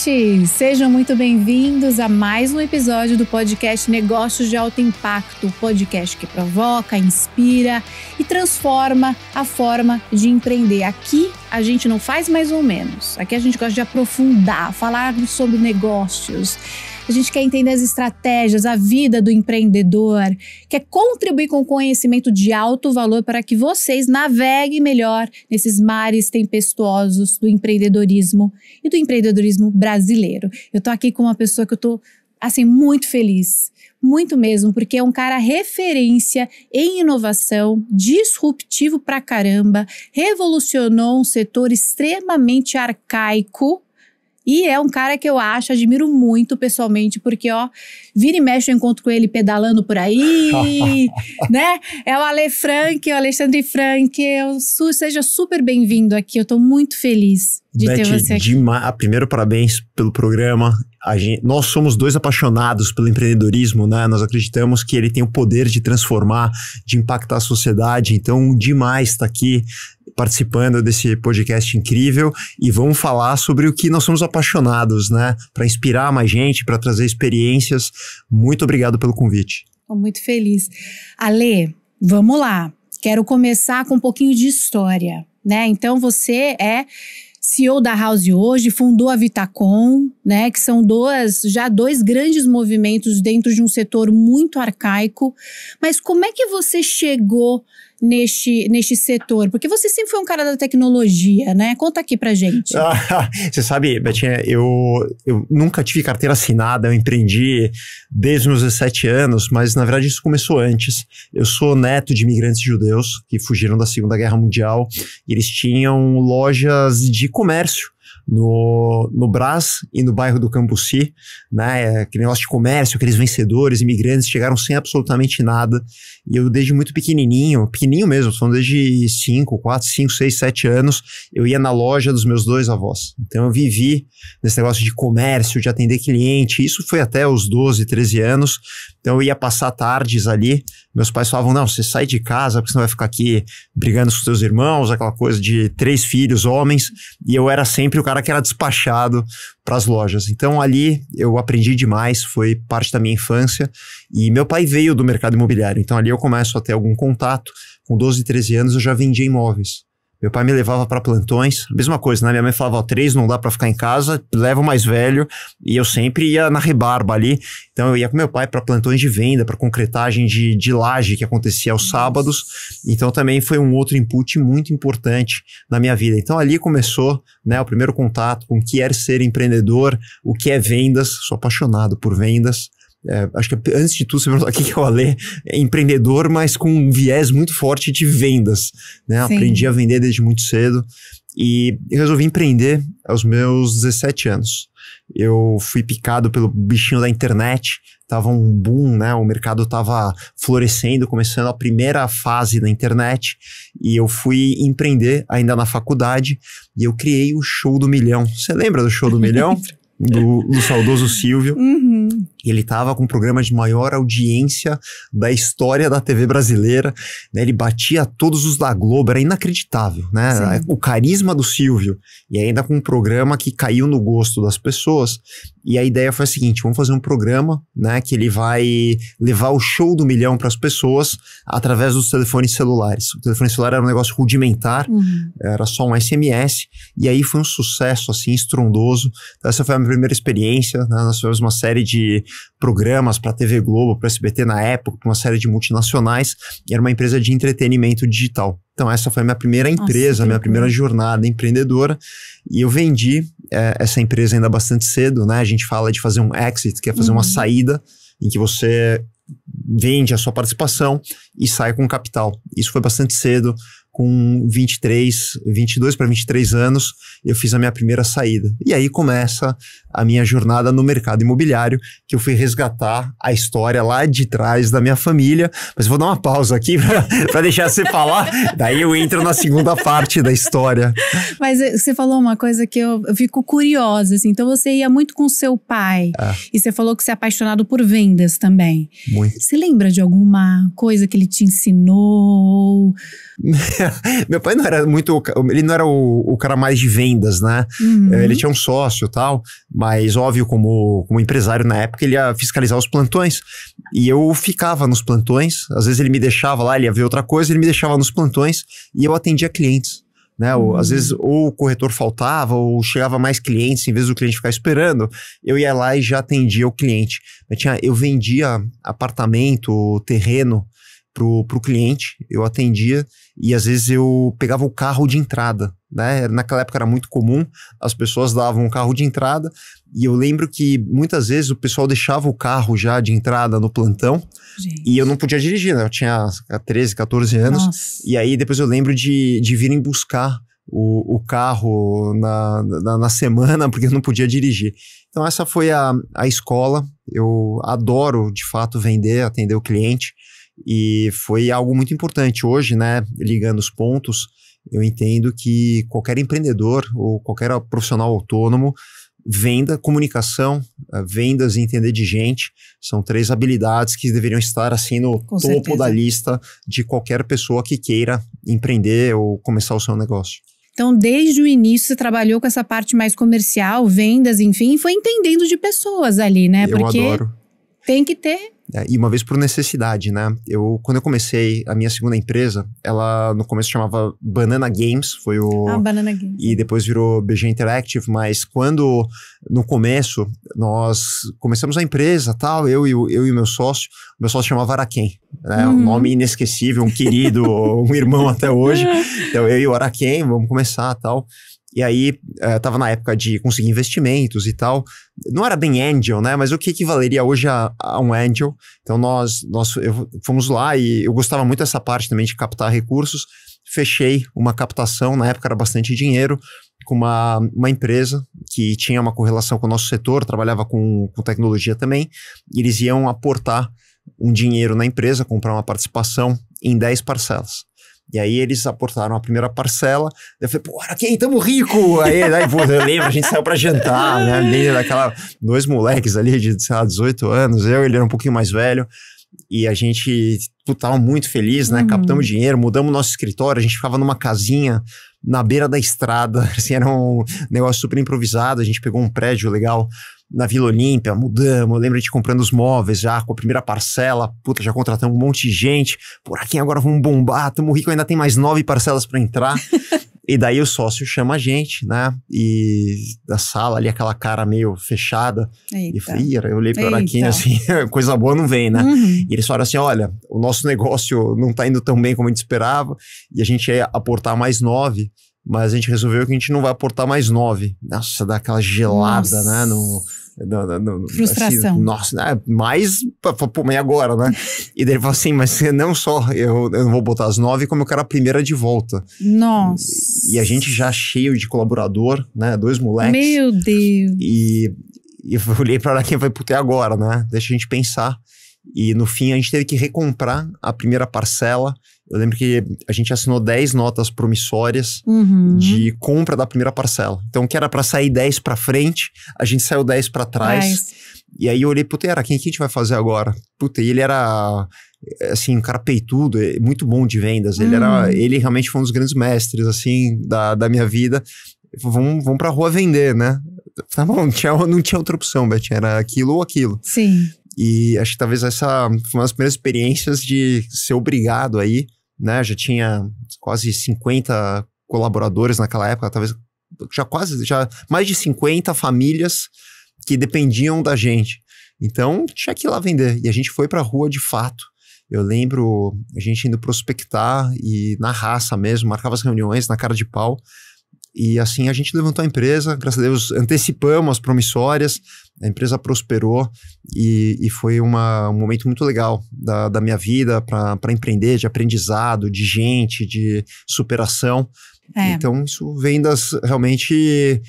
gente! Sejam muito bem-vindos a mais um episódio do podcast Negócios de Alto Impacto, o podcast que provoca, inspira e transforma a forma de empreender. Aqui a gente não faz mais ou menos, aqui a gente gosta de aprofundar, falar sobre negócios. A gente quer entender as estratégias, a vida do empreendedor, quer contribuir com conhecimento de alto valor para que vocês naveguem melhor nesses mares tempestuosos do empreendedorismo e do empreendedorismo brasileiro. Eu tô aqui com uma pessoa que eu tô, assim, muito feliz, muito mesmo, porque é um cara referência em inovação, disruptivo pra caramba, revolucionou um setor extremamente arcaico. E é um cara que eu admiro muito pessoalmente, porque, vira e mexe eu encontro com ele pedalando por aí, né? É o Alexandre Frank. Seja super bem-vindo aqui, eu tô muito feliz de ter você aqui. Primeiro, parabéns pelo programa. Nós somos dois apaixonados pelo empreendedorismo, né? Nós acreditamos que ele tem o poder de transformar, de impactar a sociedade. Então, demais estar aqui participando desse podcast incrível e vamos falar sobre o que nós somos apaixonados, né? Para inspirar mais gente, para trazer experiências. Muito obrigado pelo convite. Estou muito feliz. Ale, vamos lá. Quero começar com um pouquinho de história, né? Então, você é CEO da House hoje, fundou a Vitacom, né, que são dois grandes movimentos dentro de um setor muito arcaico. Mas como é que você chegou neste setor? Porque você sempre foi um cara da tecnologia, né? Conta aqui pra gente. Você sabe, Betinha, eu nunca tive carteira assinada, eu empreendi desde os meus 17 anos, mas na verdade isso começou antes. Eu sou neto de imigrantes judeus que fugiram da Segunda Guerra Mundial e eles tinham lojas de comércio no Brás e no bairro do Cambuci, né? Aquele negócio de comércio, aqueles vencedores, imigrantes, chegaram sem absolutamente nada. E eu desde muito pequenininho mesmo, falando desde 4, 5, 6, 7 anos, eu ia na loja dos meus dois avós. Então eu vivi nesse negócio de comércio, de atender cliente, isso foi até os 12, 13 anos. Então eu ia passar tardes ali, meus pais falavam, não, você sai de casa porque você não vai ficar aqui brigando com os seus irmãos, aquela coisa de 3 filhos, homens, e eu era sempre o cara que era despachado para as lojas. Então ali eu aprendi demais, foi parte da minha infância, e meu pai veio do mercado imobiliário, então ali eu começo a ter algum contato. Com 12, 13 anos eu já vendia imóveis. Meu pai me levava para plantões, mesma coisa, né? Minha mãe falava, 3 não dá para ficar em casa, leva o mais velho, e eu sempre ia na rebarba ali. Então eu ia com meu pai para plantões de venda, para concretagem de laje que acontecia aos sábados. Então também foi um outro input muito importante na minha vida. Então ali começou, né, o primeiro contato com o que é ser empreendedor, o que é vendas. Sou apaixonado por vendas. Acho que antes de tudo, você perguntou aqui que eu Ale é empreendedor, mas com um viés muito forte de vendas, né? Aprendi a vender desde muito cedo e resolvi empreender aos meus 17 anos. Eu fui picado pelo bichinho da internet, tava um boom, né? O mercado tava florescendo, começando a primeira fase da internet, e eu fui empreender ainda na faculdade e eu criei o Show do Milhão. Você lembra do Show do Milhão? Do saudoso Silvio. Uhum. Ele estava com um programa de maior audiência da história da TV brasileira, né? Ele batia todos os da Globo, era inacreditável, né? Sim. O carisma do Silvio, e ainda com um programa que caiu no gosto das pessoas. E a ideia foi a seguinte, vamos fazer um programa, né, que ele vai levar o Show do Milhão para as pessoas através dos telefones celulares. O telefone celular era um negócio rudimentar, era só um SMS, e aí foi um sucesso assim estrondoso. Então essa foi a minha primeira experiência, né? Nós fizemos uma série de programas para a TV Globo, para a SBT na época, para uma série de multinacionais, e era uma empresa de entretenimento digital. Então essa foi a minha primeira empresa, minha primeira jornada empreendedora, e eu vendi essa empresa ainda bastante cedo, né? A gente fala de fazer um exit, que é fazer uma saída em que você vende a sua participação e sai com capital. Isso foi bastante cedo. Com 22 para 23 anos, eu fiz a minha primeira saída. E aí começa a minha jornada no mercado imobiliário, que eu fui resgatar a história lá de trás da minha família. Mas eu vou dar uma pausa aqui para deixar você falar, daí eu entro na segunda parte da história. Mas você falou uma coisa que eu fico curiosa, assim. Então você ia muito com seu pai, e você falou que você é apaixonado por vendas também. Muito. Você lembra de alguma coisa que ele te ensinou, Meu pai não era muito... Ele não era o cara mais de vendas, né? Ele tinha um sócio e tal, mas óbvio, como empresário na época, ele ia fiscalizar os plantões. E eu ficava nos plantões, às vezes ele me deixava lá, ele ia ver outra coisa, ele me deixava nos plantões e eu atendia clientes. Né? Às vezes ou o corretor faltava ou chegava mais clientes, em vez do cliente ficar esperando, eu ia lá e já atendia o cliente. Eu vendia apartamento, terreno pro cliente, eu atendia e às vezes eu pegava o carro de entrada, né? Naquela época era muito comum, as pessoas davam um carro de entrada e eu lembro que muitas vezes o pessoal deixava o carro já de entrada no plantão. Gente. E eu não podia dirigir, né? Eu tinha 13, 14 anos. Nossa. E aí depois eu lembro de virem buscar o carro na semana, porque eu não podia dirigir. Então essa foi a escola. Eu adoro, de fato, vender, atender o cliente. E foi algo muito importante. Hoje, né, ligando os pontos, eu entendo que qualquer empreendedor ou qualquer profissional autônomo, venda, comunicação, vendas e entender de gente, são 3 habilidades que deveriam estar assim no topo da lista de qualquer pessoa que queira empreender ou começar o seu negócio. Então, desde o início, você trabalhou com essa parte mais comercial, vendas, enfim, e foi entendendo de pessoas ali, né? Porque eu adoro. Tem que ter... E uma vez por necessidade, né? Quando eu comecei a minha segunda empresa, ela no começo chamava Banana Games, foi Banana Games. E depois virou BG Interactive, mas quando, no começo, nós começamos a empresa, tal, eu e o meu sócio chamava Araquém, né? Um nome inesquecível, um querido, um irmão até hoje. Então eu e o Araquém, vamos começar, tal. E aí, tava na época de conseguir investimentos e tal. Não era bem angel, né? Mas o que equivaleria hoje a um angel. Então, nós fomos lá e eu gostava muito dessa parte também de captar recursos. Fechei uma captação, na época era bastante dinheiro, com uma empresa que tinha uma correlação com o nosso setor, trabalhava com tecnologia também. E eles iam aportar um dinheiro na empresa, comprar uma participação em 10 parcelas. E aí eles aportaram a primeira parcela, eu falei, pô, Araquém, tamo rico! Aí pô, eu lembro, a gente saiu pra jantar, né? Meio daquela, 2 moleques ali de, sei lá, 18 anos, ele era um pouquinho mais velho, e a gente tava muito feliz, né? Captamos dinheiro, mudamos nosso escritório, a gente ficava numa casinha na beira da estrada, assim, era um negócio super improvisado, a gente pegou um prédio legal na Vila Olímpia, mudamos, eu lembro de comprando os móveis já com a primeira parcela, puta, já contratamos um monte de gente, por aqui agora vamos bombar, tamo rico, ainda tem mais 9 parcelas pra entrar. E daí o sócio chama a gente, né, e da sala ali, aquela cara meio fechada, e eu olhei pro Araquém assim, coisa boa não vem, né, e eles falaram assim, olha, o nosso negócio não tá indo tão bem como a gente esperava, e a gente ia aportar mais 9, mas a gente resolveu que a gente não vai aportar mais 9. Nossa, dá aquela gelada, né? Frustração. Assim, nossa, mas e agora, né? E daí ele falou assim, mas não só eu não vou botar as 9, como eu quero a primeira de volta. Nossa. E a gente já cheio de colaborador, né? 2 moleques. Meu Deus. E eu olhei pra lá quem vai puter agora, né? Deixa a gente pensar. E no fim a gente teve que recomprar a primeira parcela. Eu lembro que a gente assinou 10 notas promissórias de compra da primeira parcela. Então, que era pra sair 10 pra frente, a gente saiu 10 pra trás. E aí eu olhei, puta, quem que a gente vai fazer agora? Puta, e ele era, assim, um cara peitudo, muito bom de vendas. Ele realmente foi um dos grandes mestres, assim, da minha vida. Ele falou, vamos pra rua vender, né? Tá bom, não tinha outra opção, Beth, era aquilo ou aquilo. Sim. E acho que talvez essa foi uma das primeiras experiências de ser obrigado aí, né? Já tinha quase 50 colaboradores naquela época, talvez já mais de 50 famílias que dependiam da gente. Então, tinha que ir lá vender. E a gente foi pra rua de fato. Eu lembro a gente indo prospectar e na raça mesmo, marcava as reuniões na cara de pau. E assim a gente levantou a empresa, graças a Deus antecipamos as promissórias, a empresa prosperou e foi um momento muito legal da minha vida para empreender, de aprendizado, de gente, de superação. Então isso vendas realmente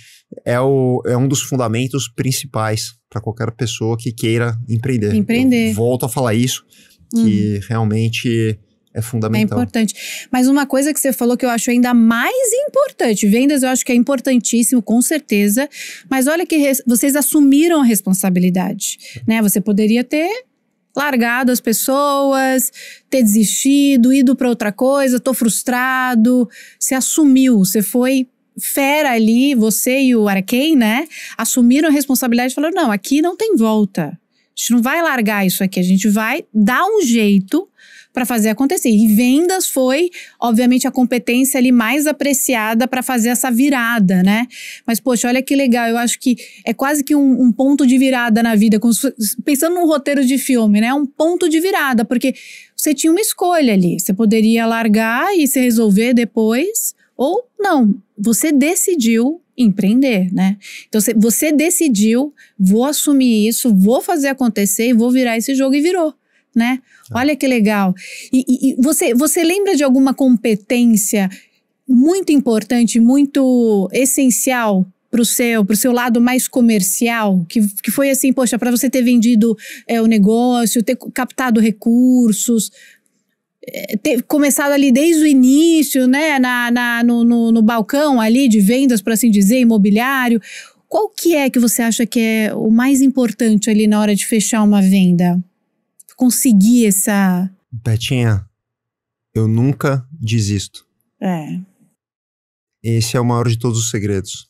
é um dos fundamentos principais para qualquer pessoa que queira empreender. Eu volto a falar isso, que realmente é fundamental. É importante. Mas uma coisa que você falou que eu acho ainda mais importante, vendas eu acho que é importantíssimo, com certeza, mas olha que vocês assumiram a responsabilidade, né? Você poderia ter largado as pessoas, ter desistido, ido para outra coisa, tô frustrado. Você assumiu, você foi fera ali, você e o Arcane, né? Assumiram a responsabilidade e falaram, não, aqui não tem volta. A gente não vai largar isso aqui, a gente vai dar um jeito para fazer acontecer. E vendas foi, obviamente, a competência ali mais apreciada para fazer essa virada, né? Mas, poxa, olha que legal, eu acho que é quase que um ponto de virada na vida, pensando num roteiro de filme, né? Um ponto de virada, porque você tinha uma escolha ali, você poderia largar e se resolver depois, ou não, você decidiu empreender, né? Então, você decidiu, vou assumir isso, vou fazer acontecer e vou virar esse jogo, e virou, né? Olha que legal. E você lembra de alguma competência muito importante, muito essencial pro seu lado mais comercial, que foi assim, poxa, para você ter vendido o negócio, ter captado recursos, ter começado ali desde o início, né, no balcão ali de vendas, por assim dizer, imobiliário. Qual que é que você acha que é o mais importante ali na hora de fechar uma venda? Conseguir essa... Betinha, eu nunca desisto. Esse é o maior de todos os segredos.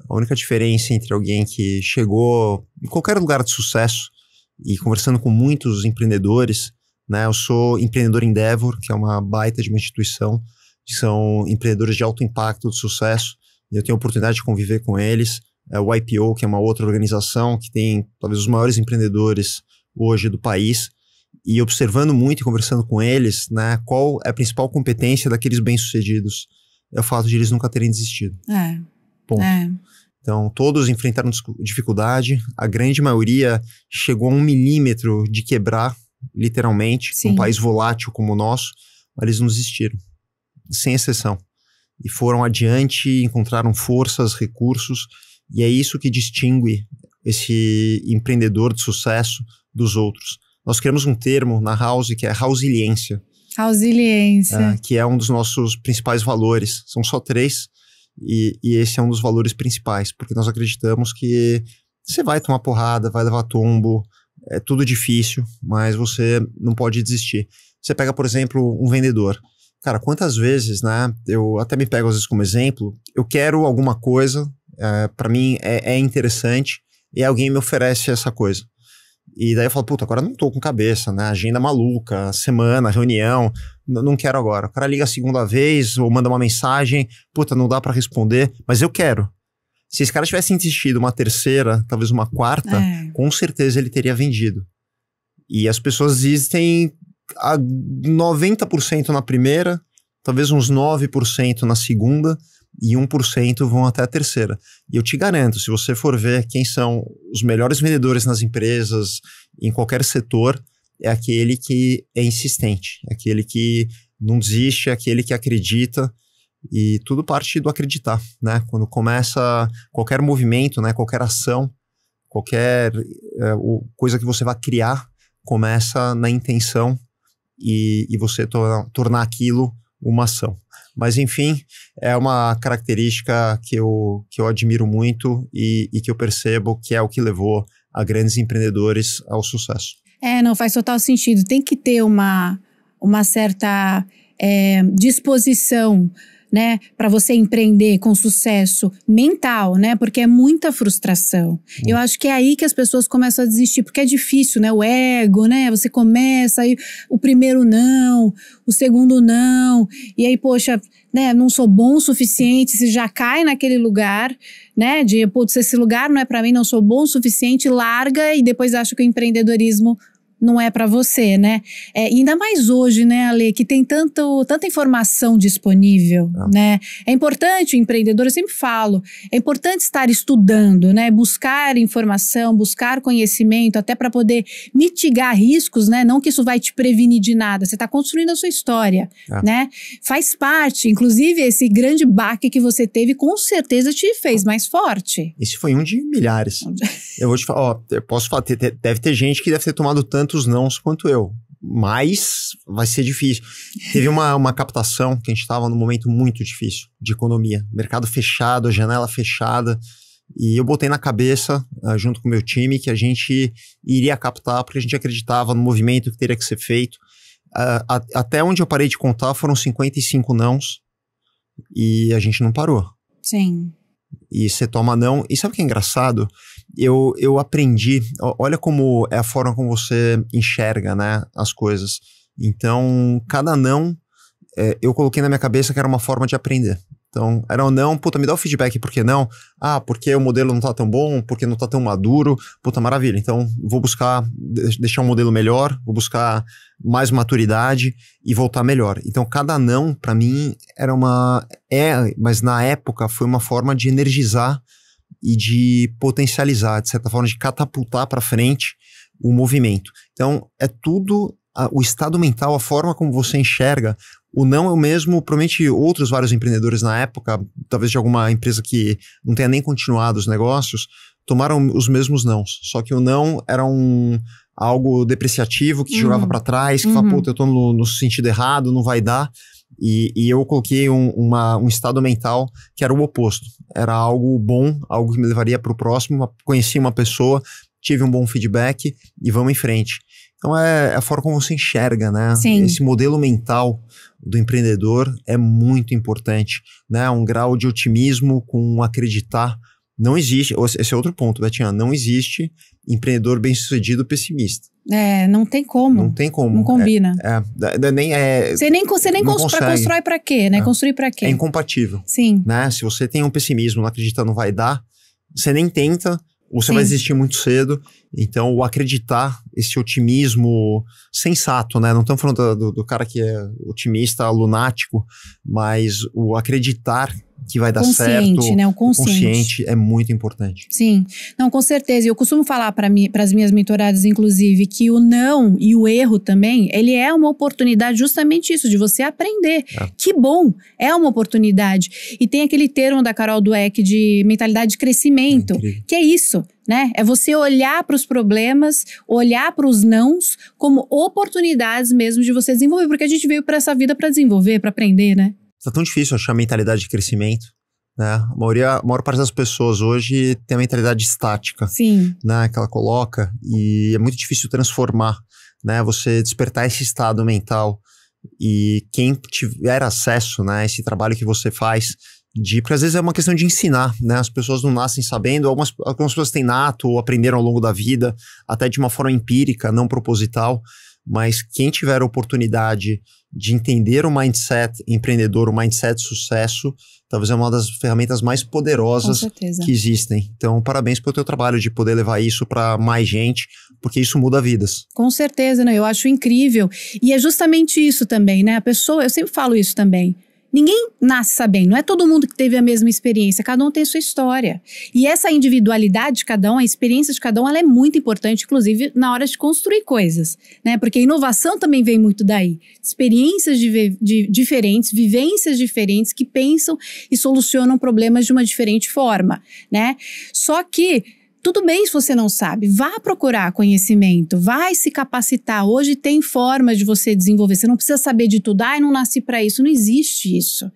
A única diferença entre alguém que chegou em qualquer lugar de sucesso e conversando com muitos empreendedores, né? Eu sou empreendedor Endeavor, que é uma baita de uma instituição, que são empreendedores de alto impacto, de sucesso, e eu tenho a oportunidade de conviver com eles. O IPO, que é uma outra organização que tem talvez os maiores empreendedores hoje do país, e observando muito e conversando com eles, né, qual é a principal competência daqueles bem-sucedidos? É o fato de eles nunca terem desistido. Ponto. Então, todos enfrentaram dificuldade, a grande maioria chegou a 1 milímetro de quebrar, literalmente, num país volátil como o nosso, mas eles não desistiram, sem exceção. E foram adiante, encontraram forças, recursos, e é isso que distingue esse empreendedor de sucesso dos outros. Nós criamos um termo na House que é rausiliência. Rausiliência. Que é um dos nossos principais valores. São só 3 e esse é um dos valores principais, porque nós acreditamos que você vai tomar porrada, vai levar tombo, é tudo difícil, mas você não pode desistir. Você pega, por exemplo, um vendedor. Cara, quantas vezes, né, eu até me pego às vezes como exemplo, eu quero alguma coisa, para mim é interessante, e alguém me oferece essa coisa. E daí eu falo, puta, agora não tô com cabeça, né? Agenda maluca, semana, reunião, não quero agora. O cara liga a segunda vez ou manda uma mensagem, puta, não dá pra responder, mas eu quero. Se esse cara tivesse insistido uma terceira, talvez uma quarta, com certeza ele teria vendido. E as pessoas desistem a 90% na primeira, talvez uns 9% na segunda, e 1% vão até a terceira. E eu te garanto, se você for ver quem são os melhores vendedores nas empresas, em qualquer setor, é aquele que é insistente, é aquele que não desiste, é aquele que acredita, e tudo parte do acreditar, né? Quando começa qualquer movimento, né? Qualquer ação, qualquer coisa que você vai criar, começa na intenção e você tornar aquilo uma ação. Mas, enfim, é uma característica que eu admiro muito e que eu percebo que é o que levou a grandes empreendedores ao sucesso. Não, faz total sentido. Tem que ter uma certa disposição, né, para você empreender com sucesso mental, né, porque é muita frustração. Eu acho que é aí que as pessoas começam a desistir, porque é difícil, né, o ego, né, você começa, aí o primeiro não, o segundo não, e aí, poxa, né, não sou bom o suficiente, você já cai naquele lugar, né, de, putz, esse lugar não é para mim, não sou bom o suficiente, larga e depois acha que o empreendedorismo não é para você, né? Ainda mais hoje, né, Ale, que tem tanta informação disponível, né? É importante o empreendedor, eu sempre falo, é importante estar estudando, né? Buscar informação, buscar conhecimento, até para poder mitigar riscos, né? Não que isso vai te prevenir de nada, você está construindo a sua história, né? Faz parte, inclusive esse grande baque que você teve, com certeza te fez mais forte. Esse foi um de milhares. Eu vou te falar, eu posso falar, deve ter gente que deve ter tomado tantos nãos quanto eu, mas vai ser difícil. Teve uma captação que a gente estava num momento muito difícil de economia, mercado fechado, janela fechada, E eu botei na cabeça, junto com o meu time, que a gente iria captar, porque a gente acreditava no movimento que teria que ser feito. Até onde eu parei de contar foram 55 nãos e a gente não parou. Sim. E você toma não. E sabe o que é engraçado? Eu aprendi, olha como é a forma como você enxerga, né, as coisas. Então, cada não, eu coloquei na minha cabeça que era uma forma de aprender. Então, era um não, puta, me dá o feedback, por que não? Ah, porque o modelo não tá tão bom, porque não tá tão maduro, puta, maravilha. Então, vou buscar deixar um modelo melhor, vou buscar mais maturidade e voltar melhor. Então, cada não, pra mim, era mas na época foi uma forma de energizar e de potencializar, de certa forma, de catapultar pra frente o movimento. Então, é tudo o estado mental, a forma como você enxerga. O não é o mesmo, provavelmente outros vários empreendedores na época, talvez de alguma empresa que não tenha nem continuado os negócios, tomaram os mesmos nãos. Só que o não era algo depreciativo que jogava para trás, que fala, puta, eu tô no sentido errado, não vai dar. E eu coloquei um estado mental que era o oposto. Era algo bom, algo que me levaria para o próximo. Conheci uma pessoa, tive um bom feedback e vamos em frente. Então é a forma como você enxerga, né? Sim. Esse modelo mental do empreendedor é muito importante, né? Um grau de otimismo com acreditar. Não existe, esse é outro ponto, Betinha, não existe empreendedor bem-sucedido pessimista. Não tem como. Não tem como. Não combina. Você nem constrói pra quê, né? Construir pra quê? É incompatível. Sim. Né? Se você tem um pessimismo, não acredita, não vai dar, você nem tenta, ou você vai desistir muito cedo. Então, o acreditar, esse otimismo sensato, né? Não estamos falando do cara que é otimista, lunático, mas o acreditar que vai dar certo, né? O consciente é muito importante. Sim, não, com certeza. Eu costumo falar para as minhas mentoradas, inclusive, que o não e o erro também, ele é uma oportunidade, justamente isso, de você aprender. Que bom, é uma oportunidade. E tem aquele termo da Carol Dweck de mentalidade de crescimento, que é isso, né? É você olhar para os problemas, olhar para os nãos como oportunidades mesmo de você desenvolver, porque a gente veio para essa vida para desenvolver, para aprender, né? Tá tão difícil achar mentalidade de crescimento, né? A maior parte das pessoas hoje tem a mentalidade estática. Sim. Né? Que ela coloca, e é muito difícil transformar, né? Você despertar esse estado mental, e quem tiver acesso, né, a esse trabalho que você faz, porque às vezes é uma questão de ensinar, né? As pessoas não nascem sabendo, algumas pessoas têm nato ou aprenderam ao longo da vida, até de uma forma empírica, não proposital, mas quem tiver a oportunidade de entender o mindset empreendedor, o mindset de sucesso, talvez é uma das ferramentas mais poderosas que existem. Então, parabéns pelo teu trabalho de poder levar isso para mais gente, porque isso muda vidas. Com certeza, né? Eu acho incrível. E é justamente isso também, né? A pessoa, eu sempre falo isso também, ninguém nasce sabendo, não é todo mundo que teve a mesma experiência, cada um tem sua história. E essa individualidade de cada um, a experiência de cada um, ela é muito importante, inclusive na hora de construir coisas, né? Porque a inovação também vem muito daí. Experiências diferentes, vivências diferentes que pensam e solucionam problemas de uma diferente forma, né? Só que tudo bem se você não sabe, vá procurar conhecimento, vai se capacitar. Hoje tem formas de você desenvolver, você não precisa saber de tudo. Eu não nasci para isso, não existe isso.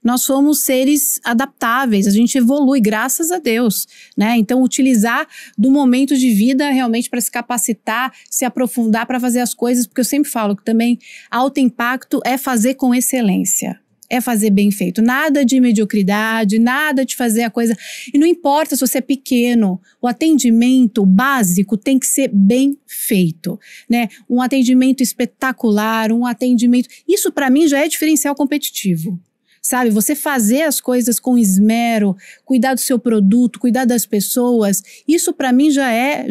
Nós somos seres adaptáveis, a gente evolui, graças a Deus, né? Então, utilizar do momento de vida realmente para se capacitar, se aprofundar para fazer as coisas, porque eu sempre falo que também alto impacto é fazer com excelência. É fazer bem feito, nada de mediocridade, nada de fazer a coisa, e não importa se você é pequeno, o atendimento básico tem que ser bem feito, né? Um atendimento espetacular, um atendimento, isso para mim já é diferencial competitivo. Sabe, você fazer as coisas com esmero, cuidar do seu produto, cuidar das pessoas, isso para mim já é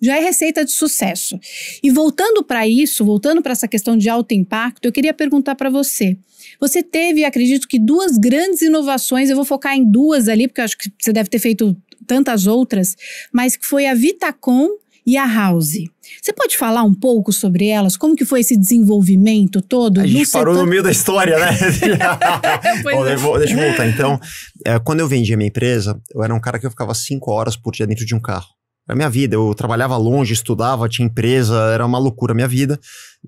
receita de sucesso. E voltando para isso, voltando para essa questão de alto impacto, eu queria perguntar para você. Você teve, acredito que 2 grandes inovações, eu vou focar em 2 ali, porque eu acho que você deve ter feito tantas outras, mas que foi a Vitacom e a House. Você pode falar um pouco sobre elas? Como que foi esse desenvolvimento todo? A gente parou no meio da história, né? Bom, deixa eu voltar. Então, quando eu vendi a minha empresa, eu era um cara que eu ficava 5 horas por dia dentro de um carro. Era a minha vida. Eu trabalhava longe, estudava, tinha empresa, era uma loucura a minha vida.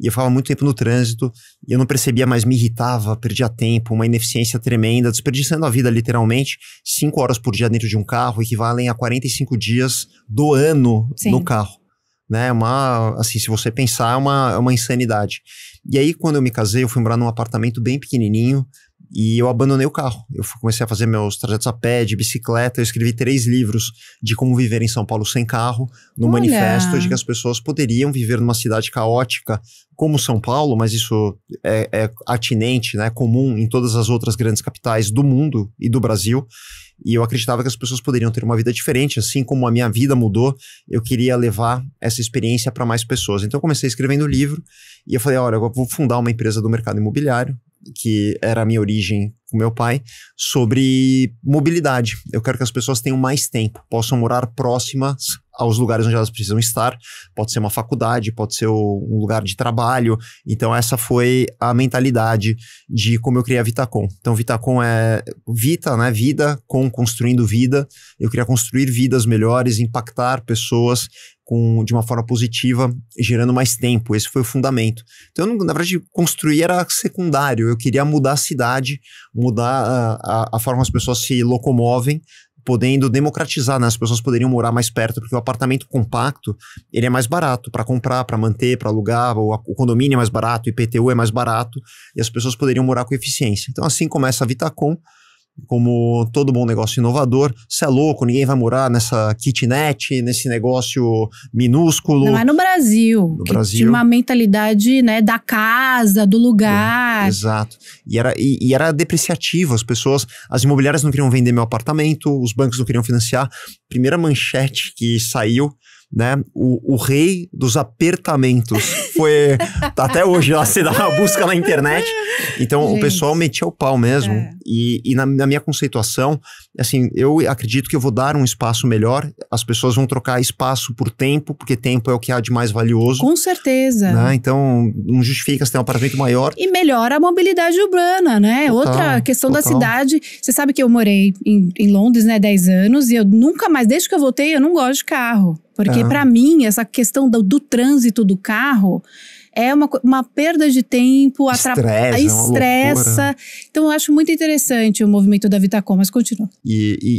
E eu ficava muito tempo no trânsito e eu não percebia mais, me irritava, perdia tempo, uma ineficiência tremenda, desperdiçando a vida literalmente. 5 horas por dia dentro de um carro equivalem a 45 dias do ano no carro. Né? Assim, se você pensar, é uma insanidade. E aí, quando eu me casei, eu fui morar num apartamento bem pequenininho, e eu abandonei o carro. Eu comecei a fazer meus trajetos a pé, de bicicleta. Eu escrevi 3 livros de como viver em São Paulo sem carro, no manifesto de que as pessoas poderiam viver numa cidade caótica como São Paulo, mas isso é atinente, né, comum em todas as outras grandes capitais do mundo e do Brasil. E eu acreditava que as pessoas poderiam ter uma vida diferente, assim como a minha vida mudou, eu queria levar essa experiência para mais pessoas. Então eu comecei escrevendo o livro e eu falei, olha, eu vou fundar uma empresa do mercado imobiliário, que era a minha origem com meu pai, sobre mobilidade. Eu quero que as pessoas tenham mais tempo, possam morar próximas aos lugares onde elas precisam estar. Pode ser uma faculdade, pode ser um lugar de trabalho. Então essa foi a mentalidade de como eu criei a Vitacom. Então Vitacom é Vita, né? Vida, com construindo vida. Eu queria construir vidas melhores, impactar pessoas de uma forma positiva, gerando mais tempo. Esse foi o fundamento. Então, na verdade, construir era secundário. Eu queria mudar a cidade, mudar a forma como as pessoas se locomovem, podendo democratizar, né? As pessoas poderiam morar mais perto, porque o apartamento compacto, ele é mais barato para comprar, para manter, para alugar, o condomínio é mais barato, o IPTU é mais barato, e as pessoas poderiam morar com eficiência. Então, assim começa a Vitacom, como todo bom negócio inovador. Você é louco, ninguém vai morar nessa kitnet, nesse negócio minúsculo. Não é no Brasil. No Brasil. Tinha uma mentalidade, né, da casa, do lugar. Exato. E era depreciativo. As imobiliárias não queriam vender meu apartamento, os bancos não queriam financiar. Primeira manchete que saiu, né? O rei dos apertamentos. Foi até hoje lá, você dá uma busca na internet. Então, gente, o pessoal metia o pau mesmo. E na minha conceituação, assim, eu acredito que eu vou dar um espaço melhor. As pessoas vão trocar espaço por tempo, porque tempo é o que há de mais valioso. Com certeza. Né? Então, não justifica você ter um apartamento maior. E melhora a mobilidade urbana, né? Total, outra questão total. Da cidade. Você sabe que eu morei em Londres, né, 10 anos, e eu nunca mais, desde que eu voltei, eu não gosto de carro. Porque pra mim, essa questão do trânsito do carro é uma perda de tempo, estressa. Então eu acho muito interessante o movimento da Vitacom, mas continua.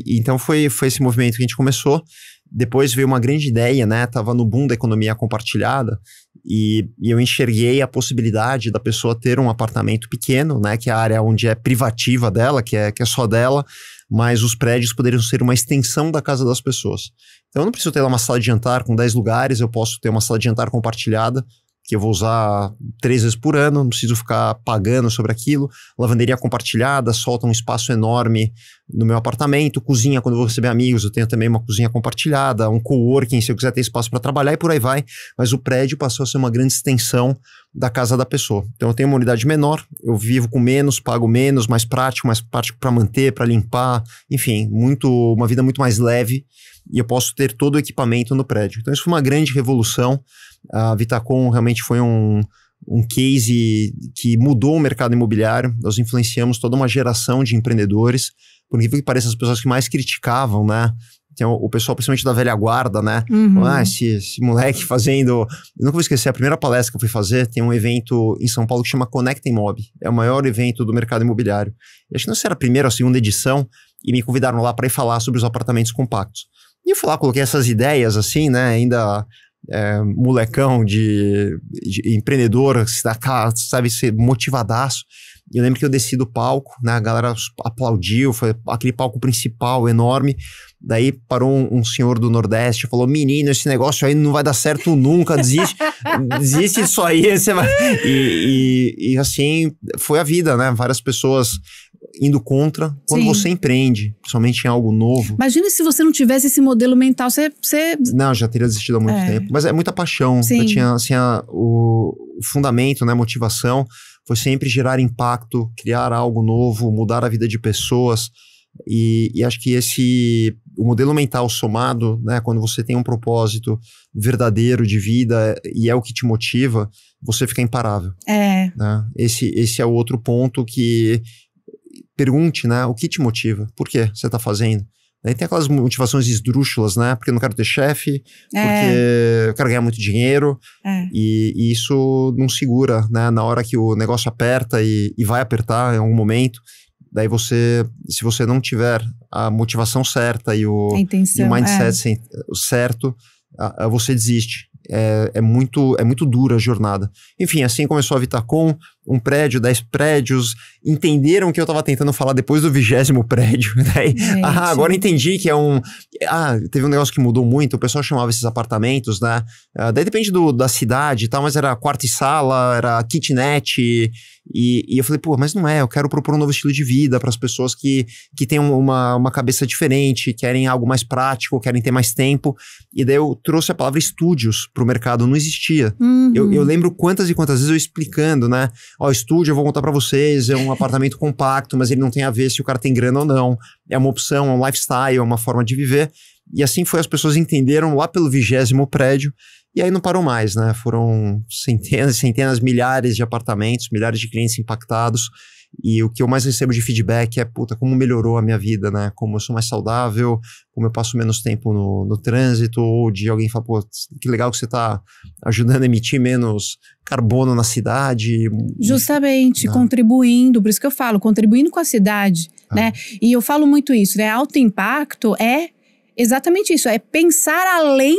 Então foi esse movimento que a gente começou. Depois veio uma grande ideia, né? Tava no boom da economia compartilhada e eu enxerguei a possibilidade da pessoa ter um apartamento pequeno, né? Que é a área onde é privativa dela, que é só dela, mas os prédios poderiam ser uma extensão da casa das pessoas. Então eu não preciso ter lá uma sala de jantar com 10 lugares, eu posso ter uma sala de jantar compartilhada, que eu vou usar 3 vezes por ano, não preciso ficar pagando sobre aquilo. Lavanderia compartilhada, solta um espaço enorme no meu apartamento. Cozinha, quando eu vou receber amigos, eu tenho também uma cozinha compartilhada, um coworking, se eu quiser ter espaço para trabalhar, e por aí vai. Mas o prédio passou a ser uma grande extensão da casa da pessoa. Então eu tenho uma unidade menor, eu vivo com menos, pago menos, mais prático para manter, para limpar, enfim, uma vida muito mais leve, e eu posso ter todo o equipamento no prédio. Então isso foi uma grande revolução. A Vitacom realmente foi um case que mudou o mercado imobiliário. Nós influenciamos toda uma geração de empreendedores. Por incrível que pareça, as pessoas que mais criticavam, né? Então, o pessoal, principalmente da velha guarda, né? Esse moleque fazendo... Eu nunca vou esquecer, a primeira palestra que eu fui fazer, tem um evento em São Paulo que chama Conecta Imob. É o maior evento do mercado imobiliário. E acho que não sei se era a primeira ou a segunda edição, e me convidaram lá para ir falar sobre os apartamentos compactos. E eu fui lá, coloquei essas ideias assim, né? Ainda... molecão de empreendedor, sabe, ser motivadaço. E eu lembro que eu desci do palco, né, a galera aplaudiu, foi aquele palco principal enorme. Daí parou um senhor do Nordeste e falou: menino, esse negócio aí não vai dar certo nunca, desiste disso aí, você vai... E assim, foi a vida, né, várias pessoas indo contra. Quando você empreende, principalmente em algo novo... Imagina se você não tivesse esse modelo mental, você... Não, já teria desistido há muito tempo. Mas é muita paixão. Eu tinha, assim, o fundamento, né, motivação, foi sempre gerar impacto, criar algo novo, mudar a vida de pessoas. E acho que o modelo mental somado, né, quando você tem um propósito verdadeiro de vida e é o que te motiva, você fica imparável. Né? Esse é o outro ponto que... Pergunte, né, o que te motiva? Por que você está fazendo? Daí tem aquelas motivações esdrúxulas, né? Porque eu não quero ter chefe, porque eu quero ganhar muito dinheiro. E isso não segura, né? Na hora que o negócio aperta e vai apertar em algum momento, daí se você não tiver a motivação certa e o mindset certo, você desiste. É muito dura a jornada. Enfim, assim começou a Vitacom, 1 prédio, 10 prédios, entenderam que eu estava tentando falar depois do 20º prédio. Daí, agora entendi que teve um negócio que mudou muito, o pessoal chamava esses apartamentos, né? Daí depende da cidade e tal, mas era quarto e sala, era kitnet, e eu falei, mas não eu quero propor um novo estilo de vida para as pessoas que têm uma cabeça diferente, querem algo mais prático, querem ter mais tempo, e daí eu trouxe a palavra estúdios pro mercado, não existia. Eu lembro quantas e quantas vezes eu explicando, né? Estúdio, eu vou contar pra vocês, é um apartamento compacto, mas ele não tem a ver se o cara tem grana ou não. É uma opção, é um lifestyle, é uma forma de viver. E assim foi, as pessoas entenderam lá pelo 20º prédio, e aí não parou mais, né? Foram centenas e centenas, milhares de apartamentos, milhares de clientes impactados. E o que eu mais recebo de feedback é, como melhorou a minha vida, né? Como eu sou mais saudável, como eu passo menos tempo no trânsito, ou de alguém falar, que legal que você tá ajudando a emitir menos carbono na cidade. Justamente, contribuindo, por isso que eu falo, contribuindo com a cidade, né? E eu falo muito isso, né? Alto impacto é exatamente isso, é pensar além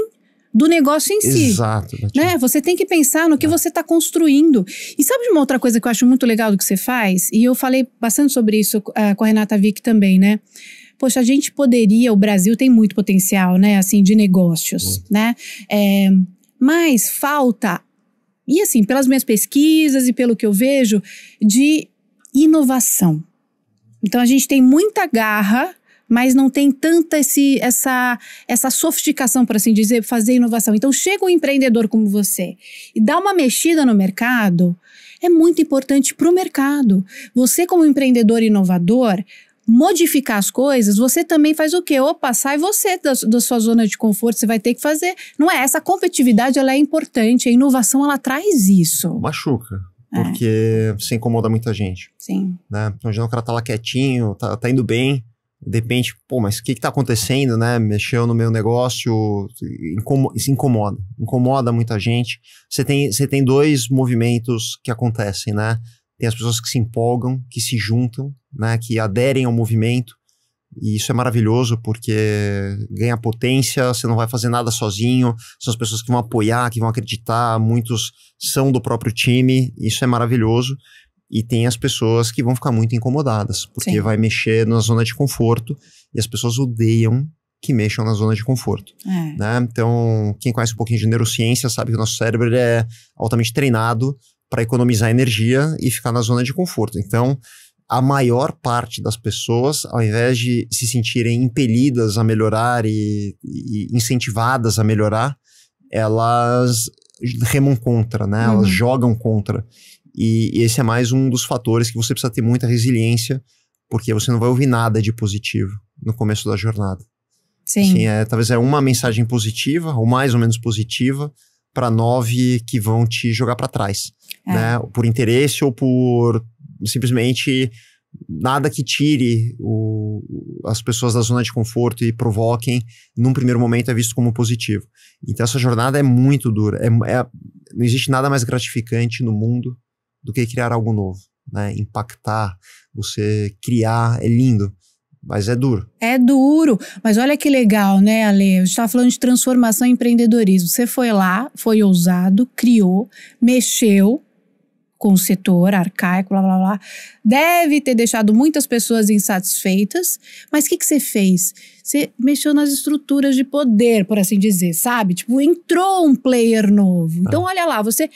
do negócio em si. Exato. Né? Você tem que pensar no que você está construindo. E sabe de uma outra coisa que eu acho muito legal do que você faz? E eu falei bastante sobre isso com a Renata Vick também, né? Poxa, a gente poderia, o Brasil tem muito potencial, né? Assim, de negócios, né? Mas falta, e assim, pelas minhas pesquisas e pelo que eu vejo, de inovação. Então a gente tem muita garra, mas não tem tanta essa sofisticação, por assim dizer, fazer inovação. Então chega um empreendedor como você e dá uma mexida no mercado, é muito importante para o mercado. Você como empreendedor inovador, modificar as coisas, você também faz o quê? Sai você da sua zona de conforto, você vai ter que fazer. Não é? Essa competitividade, ela é importante, a inovação, ela traz isso. Machuca. Porque você incomoda muita gente. Sim. Né? Então, o cara tá lá quietinho, tá indo bem. De repente, mas o que tá acontecendo, né? Mexeu no meu negócio, se incomoda. Incomoda muita gente. Você tem 2 movimentos que acontecem, né? Tem as pessoas que se empolgam, que se juntam, né? Que aderem ao movimento. E isso é maravilhoso porque ganha potência, você não vai fazer nada sozinho. São as pessoas que vão apoiar, que vão acreditar. Muitos são do próprio time. Isso é maravilhoso. E tem as pessoas que vão ficar muito incomodadas, porque vai mexer na zona de conforto, e as pessoas odeiam que mexam na zona de conforto. Né? Então, quem conhece um pouquinho de neurociência sabe que o nosso cérebro é altamente treinado para economizar energia e ficar na zona de conforto. Então, a maior parte das pessoas, ao invés de se sentirem impelidas a melhorar e incentivadas a melhorar, elas remam contra, né? Elas jogam contra. E esse é mais um dos fatores que você precisa ter muita resiliência, porque você não vai ouvir nada de positivo no começo da jornada. Sim. Assim, talvez uma mensagem positiva, ou mais ou menos positiva, para 9 que vão te jogar para trás. Né? Por interesse ou por simplesmente nada que tire as pessoas da zona de conforto e provoquem, num primeiro momento é visto como positivo. Então essa jornada é muito dura. Não existe nada mais gratificante no mundo do que criar algo novo, né? Impactar, você criar, é lindo, mas é duro. É duro, mas olha que legal, né, Ale? A gente estava falando de transformação e empreendedorismo. Você foi lá, foi ousado, criou, mexeu com o setor arcaico, blá, blá, blá. Deve ter deixado muitas pessoas insatisfeitas, mas o que você fez? Você mexeu nas estruturas de poder, por assim dizer, sabe? Tipo, entrou um player novo. Então, olha lá, você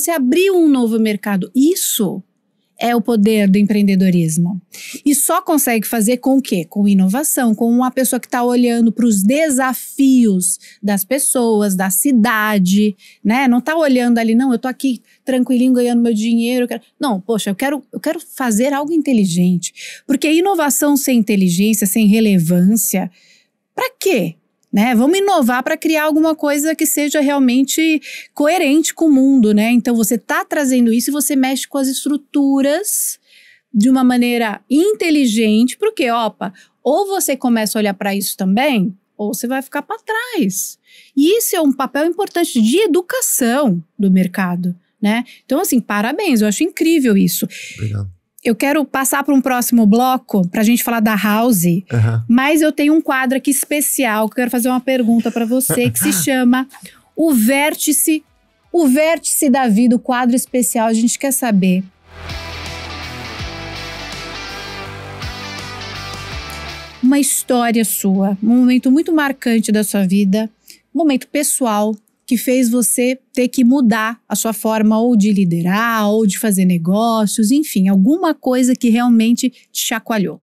abriu um novo mercado. Isso é o poder do empreendedorismo. E só consegue fazer com o quê? Com inovação, com uma pessoa que está olhando para os desafios das pessoas, da cidade, né? Não está olhando ali, não, eu estou aqui tranquilinho ganhando meu dinheiro. Não, poxa, eu quero fazer algo inteligente. Porque inovação sem inteligência, sem relevância, para quê? Né? Vamos inovar para criar alguma coisa que seja realmente coerente com o mundo, né? Então você está trazendo isso e você mexe com as estruturas de uma maneira inteligente, porque, opa, ou você começa a olhar para isso também, ou você vai ficar para trás. E isso é um papel importante de educação do mercado, né? Então, assim, parabéns, eu acho incrível isso. Obrigado. Eu quero passar para um próximo bloco para a gente falar da House, mas eu tenho um quadro aqui especial que eu quero fazer uma pergunta para você que se chama O Vértice da Vida, o quadro especial. A gente quer saber uma história sua, um momento muito marcante da sua vida, um momento pessoal que fez você ter que mudar a sua forma ou de liderar, ou de fazer negócios, enfim, alguma coisa que realmente te chacoalhou.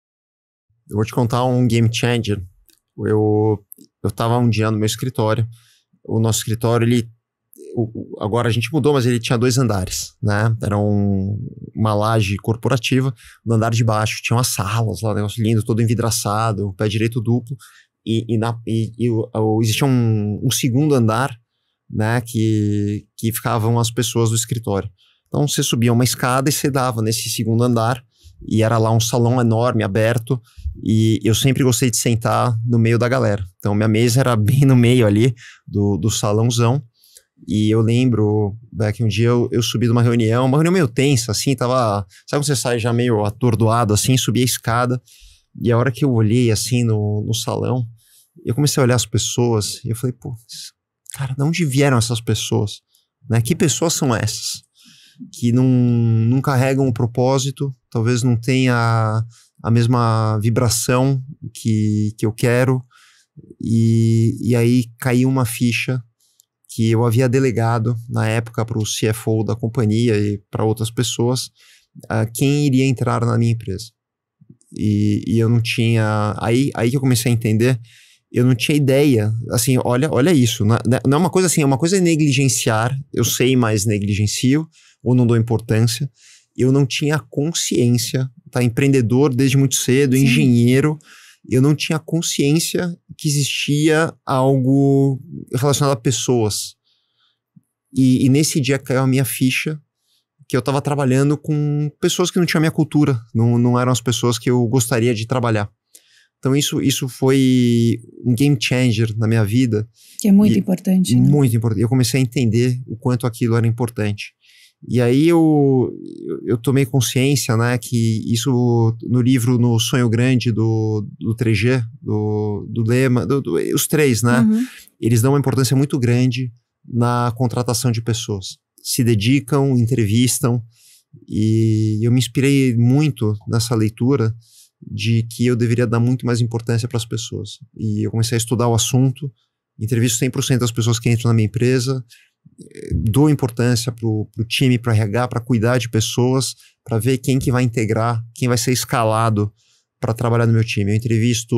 Eu vou te contar um game changer. Eu tava um dia no meu escritório. O nosso escritório, agora a gente mudou, mas ele tinha 2 andares, né? Era uma laje corporativa. No andar de baixo tinha umas salas lá, negócio lindo, todo envidraçado, pé direito duplo. Existia um segundo andar, né, que ficavam as pessoas do escritório. Então você subia uma escada e você dava nesse segundo andar, e era lá um salão enorme, aberto, e eu sempre gostei de sentar no meio da galera. Então minha mesa era bem no meio ali do salãozão, e eu lembro que um dia eu subi de uma reunião meio tensa, assim, tava, sabe quando você sai já meio atordoado, assim, subi a escada, e a hora que eu olhei, assim, no salão, eu comecei a olhar as pessoas, e eu falei, pô, cara, de onde vieram essas pessoas? Né? Que pessoas são essas? Que não carregam o propósito, talvez não tenha a mesma vibração que eu quero. E aí caiu uma ficha que eu havia delegado na época para o CFO da companhia e para outras pessoas quem iria entrar na minha empresa. E eu não tinha... Aí que eu comecei a entender... Eu não tinha ideia, assim, olha isso, não é uma coisa assim, uma coisa é negligenciar, eu sei, mas negligencio, ou não dou importância. Eu não tinha consciência, tá? Empreendedor desde muito cedo, Sim. Engenheiro, eu não tinha consciência que existia algo relacionado a pessoas. E nesse dia caiu a minha ficha, que eu estava trabalhando com pessoas que não tinham a minha cultura, não eram as pessoas que eu gostaria de trabalhar. Então isso foi um game changer na minha vida. Que é muito importante. Muito importante. Eu comecei a entender o quanto aquilo era importante. E aí eu tomei consciência, né, que isso no livro No Sonho Grande do 3G, do Lema, os 3, né, eles dão uma importância muito grande na contratação de pessoas. Se dedicam, entrevistam, e eu me inspirei muito nessa leitura de que eu deveria dar muito mais importância para as pessoas. E eu comecei a estudar o assunto, entrevisto 100% das pessoas que entram na minha empresa, dou importância para o time, para RH, para cuidar de pessoas, para ver quem que vai integrar, quem vai ser escalado para trabalhar no meu time. Eu entrevisto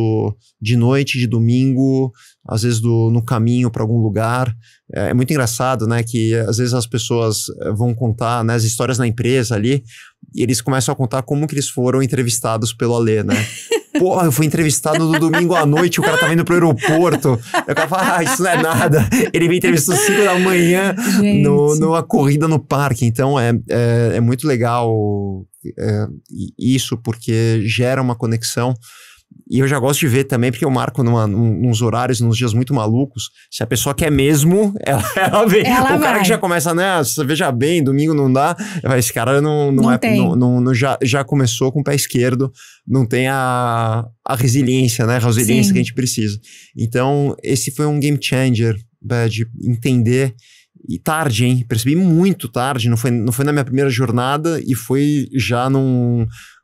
de noite, de domingo, às vezes no caminho para algum lugar. É muito engraçado, né, que às vezes as pessoas vão contar, né, as histórias na empresa ali, e eles começam a contar como que eles foram entrevistados pelo Alê, né? Pô, eu fui entrevistado no domingo à noite, o cara tava indo pro aeroporto. Eu falava, isso não é nada. Ele me entrevistou às 5 da manhã numa corrida no parque. Então é muito legal isso, porque gera uma conexão. E eu já gosto de ver também, porque eu marco nos horários, nos dias muito malucos. Se a pessoa quer mesmo, ela vem. O cara que já começa, né? Veja bem, domingo não dá. Esse cara já começou com o pé esquerdo, não tem a resiliência, né? A resiliência que a gente precisa. Então, esse foi um game changer, de entender. E tarde, hein? Percebi muito tarde. Não foi na minha primeira jornada, e foi já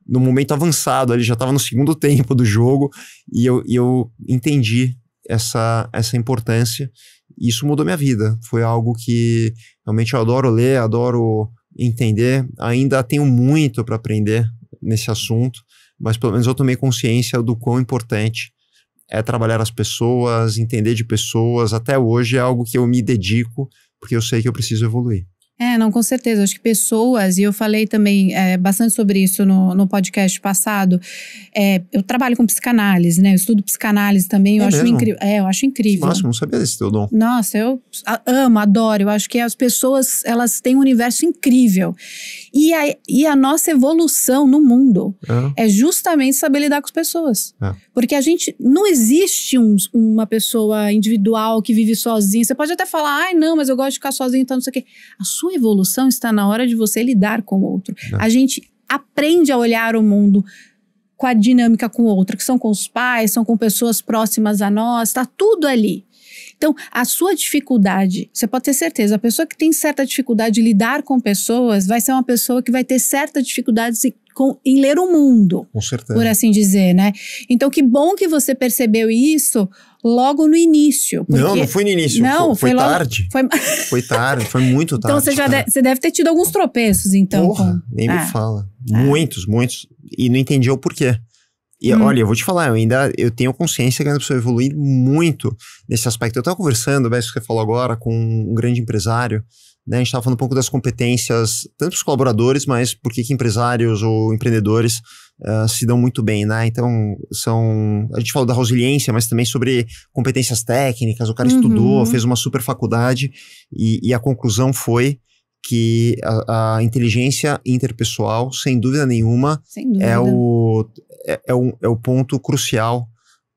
no momento avançado, ele já estava no segundo tempo do jogo, e eu entendi essa importância, e isso mudou minha vida. Foi algo que realmente eu adoro ler, adoro entender. Ainda tenho muito para aprender nesse assunto, mas pelo menos eu tomei consciência do quão importante é trabalhar as pessoas, entender de pessoas. Até hoje é algo que eu me dedico, porque eu sei que eu preciso evoluir. Não, com certeza. Acho que pessoas, e eu falei também bastante sobre isso no podcast passado, eu trabalho com psicanálise, né? Eu estudo psicanálise também, eu acho incrível. Eu acho incrível. Nossa, eu não sabia desse teu dom. Nossa, eu amo, adoro. Eu acho que as pessoas, elas têm um universo incrível. E a nossa evolução no mundo é justamente saber lidar com as pessoas. Porque não existe uma pessoa individual que vive sozinha. Você pode até falar, ai não, mas eu gosto de ficar sozinho, então não sei o quê. A sua evolução está na hora de você lidar com o outro. A gente aprende a olhar o mundo com a dinâmica com o outro, que são com os pais, são com pessoas próximas a nós, está tudo ali. Então, a sua dificuldade, você pode ter certeza, a pessoa que tem certa dificuldade de lidar com pessoas vai ser uma pessoa que vai ter certa dificuldade em ler o mundo. Com certeza. Por assim dizer, né? Então, que bom que você percebeu isso logo no início. Não foi no início. Não, foi tarde. Foi tarde, foi muito tarde. Então, você deve ter tido alguns tropeços, então. Porra, nem me fala. Muitos. E não entendi o porquê. E olha, eu vou te falar, eu tenho consciência que ainda preciso evoluir muito nesse aspecto. Eu estava conversando, isso que você falou agora, com um grande empresário, né? A gente estava falando um pouco das competências, tanto dos colaboradores, mas por que empresários ou empreendedores se dão muito bem, né? Então, a gente falou da resiliência, mas também sobre competências técnicas. O cara estudou, fez uma super faculdade e a conclusão foi que a inteligência interpessoal, sem dúvida nenhuma, é o ponto crucial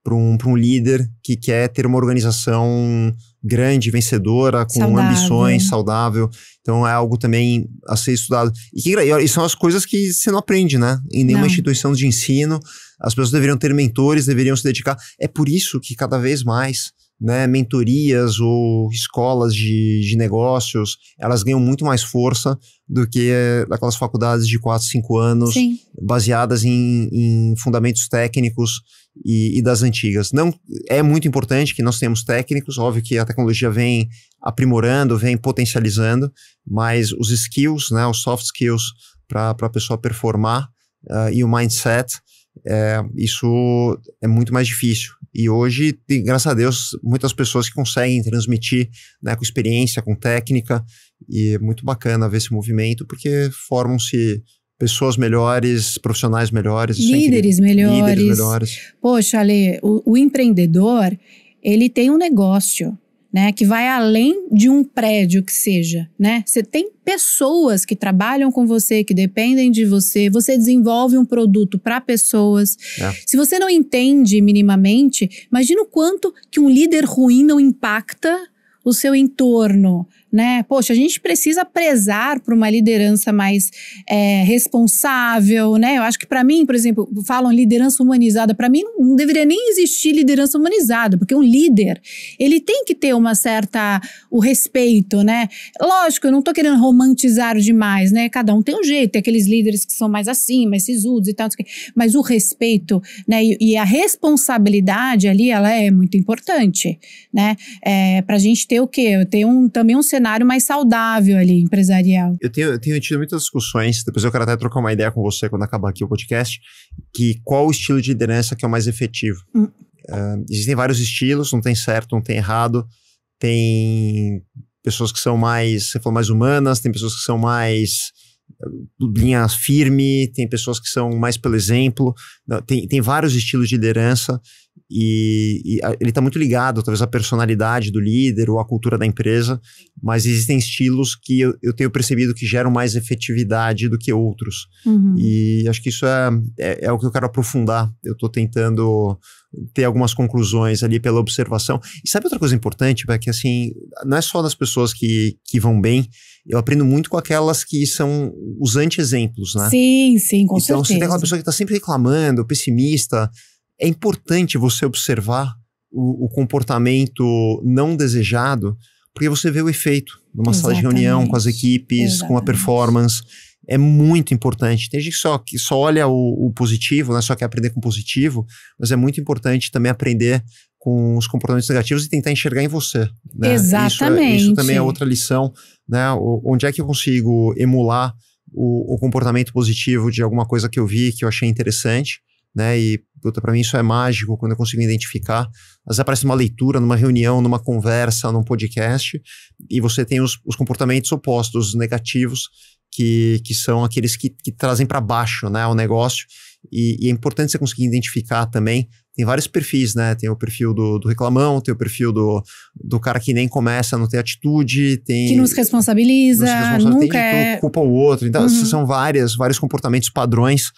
para um líder que quer ter uma organização grande, vencedora, com ambições, saudável. Então é algo também a ser estudado. E são as coisas que você não aprende, né? Em nenhuma instituição de ensino. As pessoas deveriam ter mentores, deveriam se dedicar. É por isso que cada vez mais, né, mentorias ou escolas de negócios, elas ganham muito mais força do que aquelas faculdades de 4, 5 anos, baseadas em fundamentos técnicos e das antigas. Não, é muito importante que nós tenhamos técnicos, óbvio que a tecnologia vem aprimorando, vem potencializando, mas os skills, né, os soft skills para a pessoa performar e o mindset, isso é muito mais difícil. E hoje, graças a Deus, muitas pessoas que conseguem transmitir, né, com experiência, com técnica, e é muito bacana ver esse movimento, porque formam-se pessoas melhores, profissionais melhores. Líderes melhores. Poxa, Ale, o empreendedor, ele tem um negócio, né, que vai além de um prédio que seja, né? Você tem pessoas que trabalham com você, que dependem de você, você desenvolve um produto para pessoas. Se você não entende minimamente, imagina o quanto que um líder ruim não impacta o seu entorno, né? Poxa, a gente precisa prezar por uma liderança mais responsável, né? Eu acho que para mim, por exemplo, falam liderança humanizada, para mim não deveria nem existir liderança humanizada, porque um líder, ele tem que ter o respeito, né? Lógico, eu não tô querendo romantizar demais, né? Cada um tem um jeito, tem aqueles líderes que são mais assim, mais sisudos e tal, mas o respeito, né? E a responsabilidade ali, ela é muito importante, né? Pra gente ter o quê? Ter também um cenário mais saudável ali, empresarial. Eu tenho tido muitas discussões, depois eu quero até trocar uma ideia com você quando acabar aqui o podcast, que qual o estilo de liderança que é o mais efetivo. Existem vários estilos, não tem certo, não tem errado. Tem pessoas que são mais humanas, tem pessoas que são mais linha firme, tem pessoas que são mais pelo exemplo. Tem vários estilos de liderança e ele está muito ligado, talvez, à personalidade do líder ou à cultura da empresa, mas existem estilos que eu tenho percebido que geram mais efetividade do que outros. E acho que isso é o que eu quero aprofundar. Eu estou tentando ter algumas conclusões ali pela observação. E sabe outra coisa importante, que assim, não é só das pessoas que vão bem, eu aprendo muito com aquelas que são os anti-exemplos, né? Sim, com certeza. Então, você tem aquela pessoa que está sempre reclamando, pessimista. É importante você observar o comportamento não desejado, porque você vê o efeito numa sala de reunião, com as equipes, com a performance. É muito importante. Tem gente que só olha o positivo, né? Só quer aprender com o positivo, mas é muito importante também aprender com os comportamentos negativos e tentar enxergar em você, né? Exatamente. Isso também é outra lição, né? Onde é que eu consigo emular o comportamento positivo de alguma coisa que eu vi, que eu achei interessante, né? E, para mim isso é mágico quando eu consigo identificar. Às vezes aparece numa leitura, numa reunião, numa conversa, num podcast, e você tem os comportamentos opostos, os negativos, que são aqueles que trazem para baixo, né, o negócio. E é importante você conseguir identificar também. Tem vários perfis, né? Tem o perfil do reclamão, tem o perfil do cara que nem começa, não tem atitude, tem... Que não se responsabiliza, nunca tem, culpa o outro. Então, são vários comportamentos padrões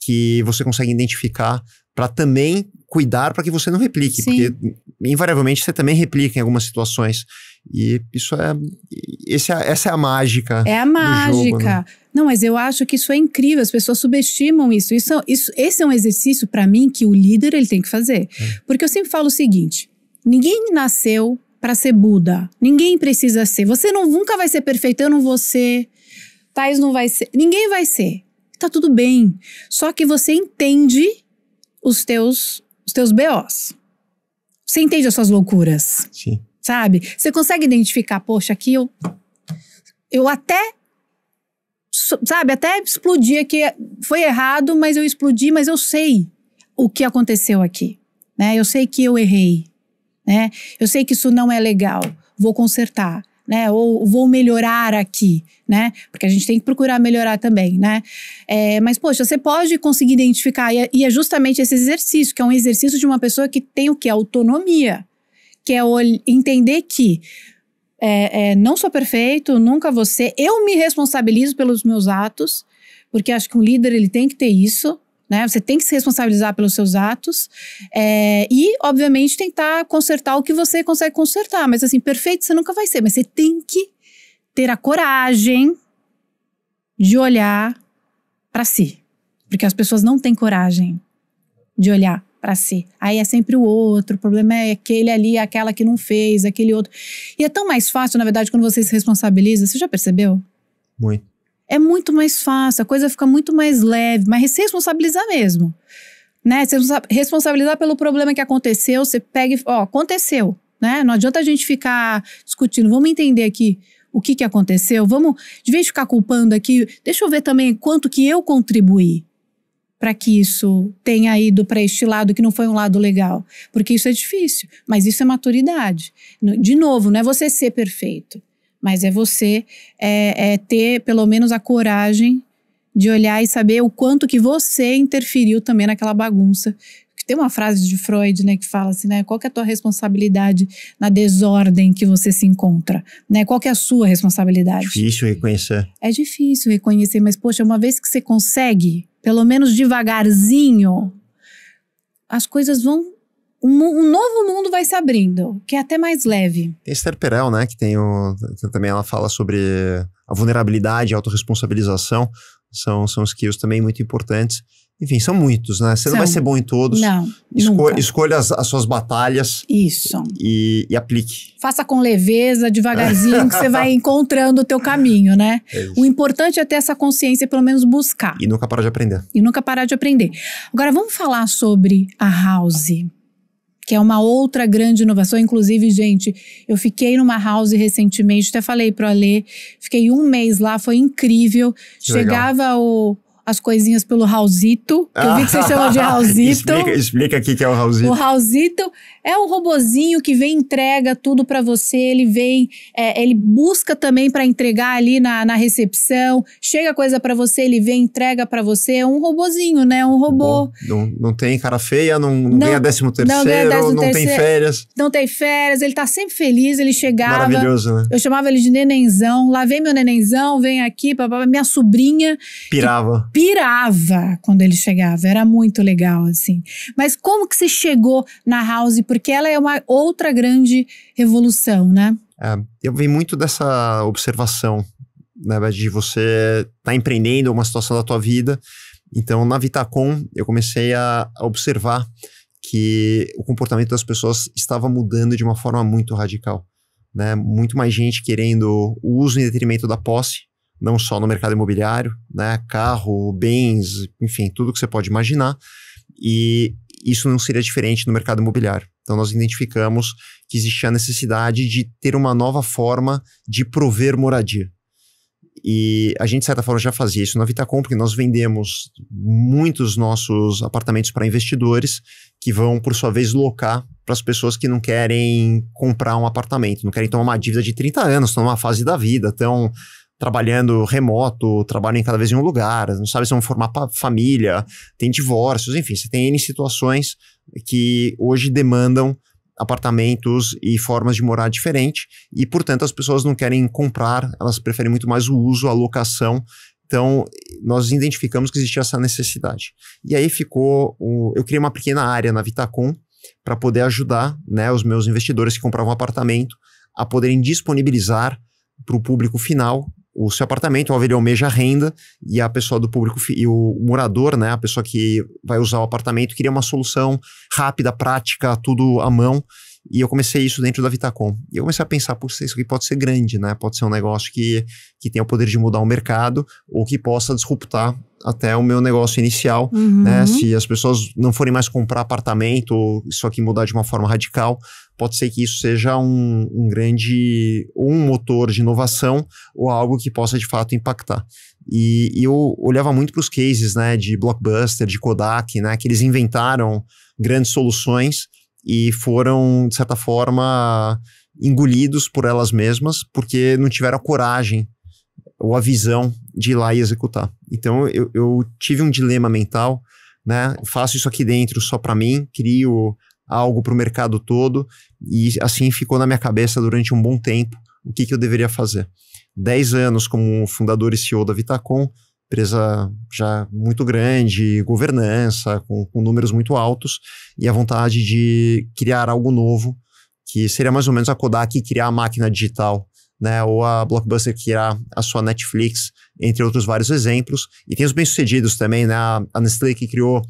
que você consegue identificar para também cuidar para que você não replique. Sim. Porque, invariavelmente, você também replica em algumas situações. E essa é a mágica. É a mágica. Do jogo, né? Não, mas eu acho que isso é incrível, as pessoas subestimam isso. Esse é um exercício, para mim, que o líder ele tem que fazer. Porque eu sempre falo o seguinte, ninguém nasceu para ser Buda. Ninguém precisa ser. Você nunca vai ser perfeito, eu não vou ser. Thais não vai ser. Ninguém vai ser. Tá tudo bem. Só que você entende os teus BOs. Você entende as suas loucuras. Sim. Sabe? Você consegue identificar, poxa, aqui eu até, sabe, até explodi aqui, foi errado, mas eu explodi, mas eu sei o que aconteceu aqui, né? Eu sei que eu errei, né? Eu sei que isso não é legal, vou consertar, né? Ou vou melhorar aqui, né? Porque a gente tem que procurar melhorar também, né? Mas, poxa, você pode conseguir identificar, e é justamente esse exercício, que é um exercício de uma pessoa que tem o quê? Autonomia. Que é entender que não sou perfeito, nunca vou ser. Eu me responsabilizo pelos meus atos, porque acho que um líder ele tem que ter isso, né? Você tem que se responsabilizar pelos seus atos e, obviamente, tentar consertar o que você consegue consertar. Mas, assim, perfeito você nunca vai ser. Mas você tem que ter a coragem de olhar para si. Porque as pessoas não têm coragem de olhar para si. Aí é sempre o outro, o problema é aquele ali, aquela que não fez, aquele outro. E é tão mais fácil, na verdade, quando você se responsabiliza. Você já percebeu? Muito. É muito mais fácil, a coisa fica muito mais leve, mas se responsabilizar mesmo, né? Se responsabilizar pelo problema que aconteceu, você pega e, aconteceu, né? Não adianta a gente ficar discutindo, vamos entender aqui o que aconteceu, de vez de ficar culpando aqui, deixa eu ver também quanto que eu contribuí para que isso tenha ido para este lado que não foi um lado legal. Porque isso é difícil, mas isso é maturidade. De novo, não é você ser perfeito, mas é você ter pelo menos a coragem de olhar e saber o quanto que você interferiu também naquela bagunça. Tem uma frase de Freud, né, que fala assim, né, qual que é a tua responsabilidade na desordem que você se encontra, né, qual que é a sua responsabilidade? Difícil reconhecer. É difícil reconhecer, mas poxa, uma vez que você consegue, pelo menos devagarzinho, as coisas vão, um novo mundo vai se abrindo, que é até mais leve. Tem Esther Perel, né, que também ela fala sobre a vulnerabilidade, a autorresponsabilização, são skills também muito importantes. Enfim, são muitos, né? Você não vai ser bom em todos. Não, escolha as suas batalhas. Isso. E aplique. Faça com leveza, devagarzinho, que você vai encontrando o teu caminho, né? O importante é ter essa consciência, pelo menos buscar. E nunca parar de aprender. Agora, vamos falar sobre a House, que é uma outra grande inovação. Inclusive, gente, eu fiquei numa House recentemente, até falei pro Alê, fiquei 1 mês lá, foi incrível. Que chegava as coisinhas pelo Raulzito, que eu vi que vocês chamam de Raulzito. Explica aqui que é o Raulzito. O Raulzito é um robozinho que vem e entrega tudo pra você, ele vem, ele busca também pra entregar ali na recepção, chega coisa pra você, ele vem e entrega pra você, é um robozinho, né, um robô. Não tem cara feia, não ganha 13º, não tem férias. Não tem férias, ele tá sempre feliz, ele chegava. Maravilhoso, né? Eu chamava ele de nenenzão, lá vem meu nenenzão, vem aqui, minha sobrinha. Pirava quando ele chegava, era muito legal, assim. Mas como que você chegou na House? Porque ela é uma outra grande revolução, né? Eu vi muito dessa observação, né, de você tá empreendendo uma situação da tua vida. Então, na Vitacom, eu comecei a observar que o comportamento das pessoas estava mudando de uma forma muito radical, né? Muito mais gente querendo o uso em detrimento da posse, não só no mercado imobiliário, né? Carro, bens, enfim, tudo que você pode imaginar. E isso não seria diferente no mercado imobiliário. Então, nós identificamos que existia a necessidade de ter uma nova forma de prover moradia. E a gente, de certa forma, já fazia isso na Vitacom, porque nós vendemos muitos nossos apartamentos para investidores que vão, por sua vez, locar para as pessoas que não querem comprar um apartamento, não querem tomar uma dívida de 30 anos, estão numa fase da vida, estão trabalhando remoto, trabalham cada vez em um lugar, não sabem se vão formar família, tem divórcios, enfim, você tem N situações que hoje demandam apartamentos e formas de morar diferente e, portanto, as pessoas não querem comprar, elas preferem muito mais o uso, a locação. Então, nós identificamos que existia essa necessidade. E aí eu criei uma pequena área na Vitacom para poder ajudar, né, os meus investidores que compravam apartamento a poderem disponibilizar para o público final o seu apartamento, ao ele almeja renda, e a pessoa do público, e o morador, né, a pessoa que vai usar o apartamento, queria uma solução rápida, prática, tudo à mão, e eu comecei isso dentro da Vitacom. E eu comecei a pensar, isso aqui pode ser grande, né, pode ser um negócio que tem o poder de mudar o mercado, ou que possa disruptar até o meu negócio inicial, né, se as pessoas não forem mais comprar apartamento, ou isso aqui mudar de uma forma radical, pode ser que isso seja um motor de inovação ou algo que possa de fato impactar. E eu olhava muito para os cases, né, de Blockbuster, de Kodak, né, que eles inventaram grandes soluções e foram, de certa forma, engolidos por elas mesmas porque não tiveram a coragem ou a visão de ir lá e executar. Então eu tive um dilema mental, né, faço isso aqui dentro só para mim, crio algo para o mercado todo, e assim ficou na minha cabeça durante um bom tempo o que eu deveria fazer. 10 anos como fundador e CEO da Vitacom, empresa já muito grande, governança, com números muito altos, e a vontade de criar algo novo, que seria mais ou menos a Kodak criar a máquina digital, né, ou a Blockbuster criar a sua Netflix, entre outros vários exemplos. E tem os bem-sucedidos também, né, a Nestlé que criou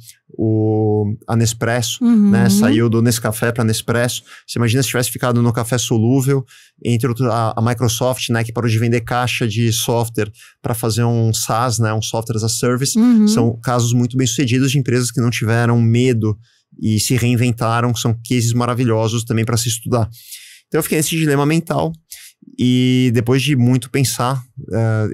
a Nespresso, né, saiu do Nescafé para Nespresso. Você imagina se tivesse ficado no café solúvel, entre outros a Microsoft, né, que parou de vender caixa de software para fazer um SaaS, né, um Software as a Service. São casos muito bem-sucedidos de empresas que não tiveram medo e se reinventaram, são cases maravilhosos também para se estudar. Então eu fiquei nesse dilema mental. E depois de muito pensar,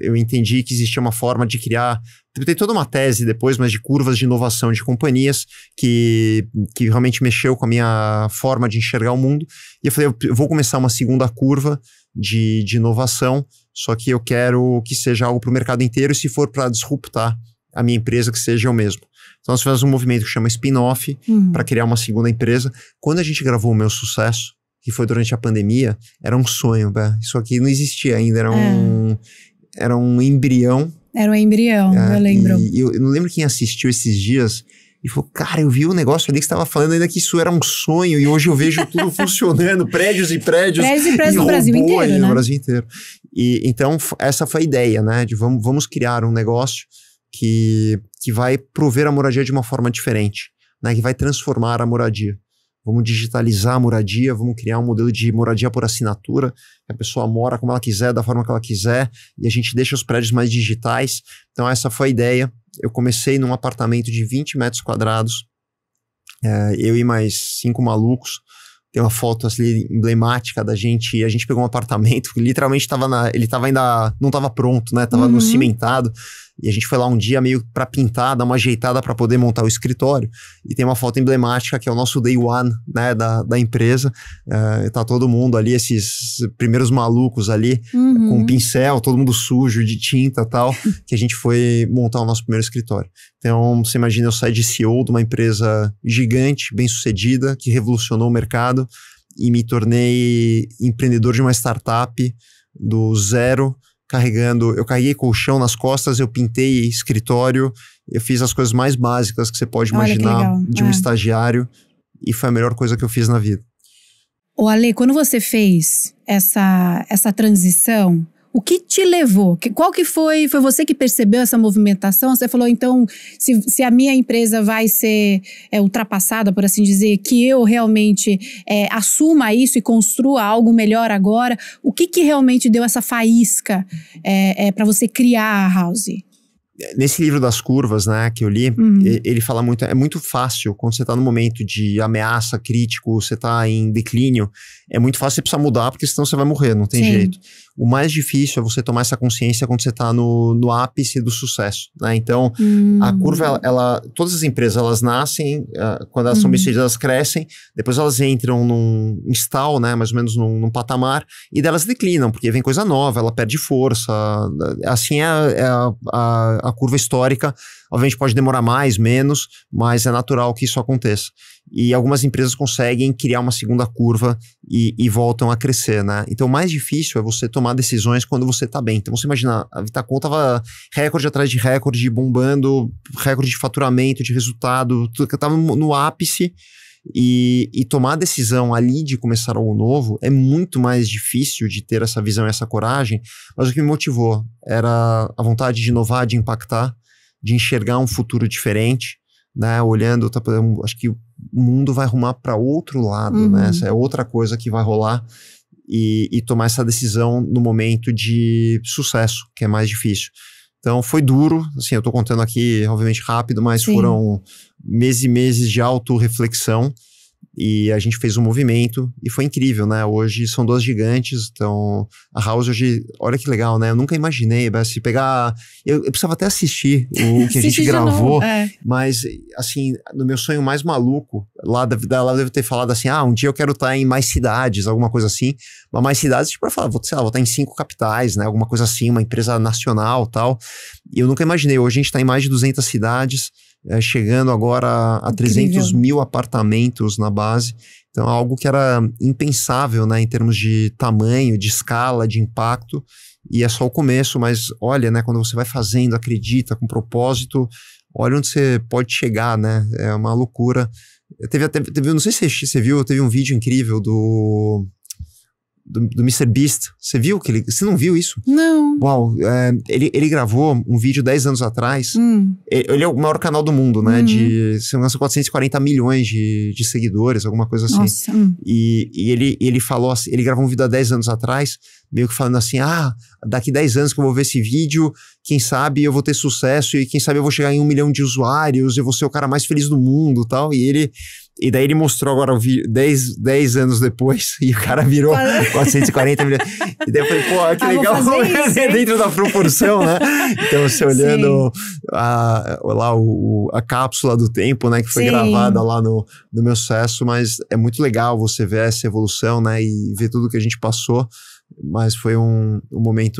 eu entendi que existia uma forma de criar... Tem toda uma tese depois, mas de curvas de inovação de companhias que realmente mexeu com a minha forma de enxergar o mundo. E eu falei, eu vou começar uma segunda curva de inovação, só que eu quero que seja algo para o mercado inteiro, e se for para disruptar a minha empresa, que seja eu mesmo. Então nós fizemos um movimento que chama spin-off para criar uma segunda empresa. Quando a gente gravou o Meu Sucesso, que foi durante a pandemia, era um sonho, isso aqui não existia ainda, era um embrião. Era um embrião, eu lembro. E eu não lembro quem assistiu esses dias e falou, cara, eu vi o negócio ali que você estava falando, ainda que isso era um sonho, e hoje eu vejo tudo funcionando, prédios e prédios. Prédios e prédios no Brasil inteiro, né? No Brasil inteiro. E então, essa foi a ideia, né, de vamos criar um negócio que vai prover a moradia de uma forma diferente, né, que vai transformar a moradia. Vamos digitalizar a moradia, vamos criar um modelo de moradia por assinatura, que a pessoa mora como ela quiser, da forma que ela quiser, e a gente deixa os prédios mais digitais. Então essa foi a ideia. Eu comecei num apartamento de 20 metros quadrados, eu e mais 5 malucos. Tem uma foto assim, emblemática da gente, e a gente pegou um apartamento que literalmente ele tava ainda, não estava pronto, né, tava no cimentado, e a gente foi lá um dia meio para pintar, dar uma ajeitada para poder montar o escritório, e tem uma foto emblemática que é o nosso day one, né, da empresa, tá todo mundo ali, esses primeiros malucos ali, com um pincel, todo mundo sujo de tinta e tal, que a gente foi montar o nosso primeiro escritório. Então, você imagina, eu saí de CEO de uma empresa gigante, bem-sucedida, que revolucionou o mercado, e me tornei empreendedor de uma startup do zero, eu carreguei colchão nas costas, eu pintei escritório, eu fiz as coisas mais básicas que você pode imaginar de um estagiário, e foi a melhor coisa que eu fiz na vida. Ô Ale, quando você fez essa transição, o que te levou? Qual que foi? Foi você que percebeu essa movimentação? Você falou, então, se a minha empresa vai ser ultrapassada, por assim dizer, que eu realmente assuma isso e construa algo melhor agora. O que realmente deu essa faísca para você criar a House? Nesse livro das curvas, né, que eu li, ele fala muito, é muito fácil, quando você está no momento de ameaça, crítico, você está em declínio, é muito fácil você precisar mudar, porque senão você vai morrer, não tem jeito. o mais difícil é você tomar essa consciência quando você está no ápice do sucesso, né? Então, a curva, todas as empresas, elas nascem, quando elas são bem-sucedidas, elas crescem, depois elas entram num stall, né? Mais ou menos num patamar, e delas declinam, porque vem coisa nova, ela perde força, assim é a curva histórica. Obviamente pode demorar mais, menos, mas é natural que isso aconteça. E algumas empresas conseguem criar uma segunda curva e voltam a crescer, né? Então o mais difícil é você tomar decisões quando você tá bem. Então você imagina, a Vitacom tava recorde atrás de recorde, bombando, recorde de faturamento, de resultado, tudo, tava no ápice. E tomar a decisão ali de começar algo novo é muito mais difícil de ter essa visão e essa coragem, mas o que me motivou era a vontade de inovar, de impactar, de enxergar um futuro diferente, né? Olhando, acho que o mundo vai rumar para outro lado, né? Essa é outra coisa que vai rolar e tomar essa decisão no momento de sucesso, que é mais difícil. Então foi duro, assim, eu tô contando aqui, obviamente rápido, mas Sim. Foram meses e meses de autorreflexão e a gente fez um movimento e foi incrível, né? Hoje são duas gigantes, então a House hoje, olha que legal, né? Eu nunca imaginei, se pegar... Eu precisava até assistir o que a gente gravou, mas assim, no meu sonho mais maluco, lá deve ter falado assim, um dia eu quero estar em mais cidades, alguma coisa assim, mas mais cidades, tipo, pra falar, vou estar em 5 capitais, né? Alguma coisa assim, uma empresa nacional e tal, e eu nunca imaginei, hoje a gente tá em mais de 200 cidades, chegando agora a 300 mil apartamentos na base. Então é algo que era impensável, né, em termos de tamanho, de escala, de impacto, e é só o começo, mas olha, né, quando você vai fazendo, acredita, com propósito, olha onde você pode chegar, né, é uma loucura. Teve não sei se você viu, teve um vídeo incrível do Mr. Beast. Você viu que você não viu isso? Não. Uau, ele gravou um vídeo 10 anos atrás. Ele é o maior canal do mundo, né? Você lança 440 milhões de seguidores, alguma coisa assim. Nossa. E ele falou assim, ele gravou um vídeo há 10 anos atrás, meio que falando assim, daqui 10 anos que eu vou ver esse vídeo, quem sabe eu vou ter sucesso e quem sabe eu vou chegar em 1 milhão de usuários, eu vou ser o cara mais feliz do mundo e tal. E daí ele mostrou agora o vídeo 10 anos depois e o cara virou 440 milhões. E daí eu falei, pô, que legal, dentro da proporção, né? Então você olhando a cápsula do tempo, né, que foi gravada lá no meu sucesso, mas é muito legal você ver essa evolução, né, e ver tudo que a gente passou. Mas foi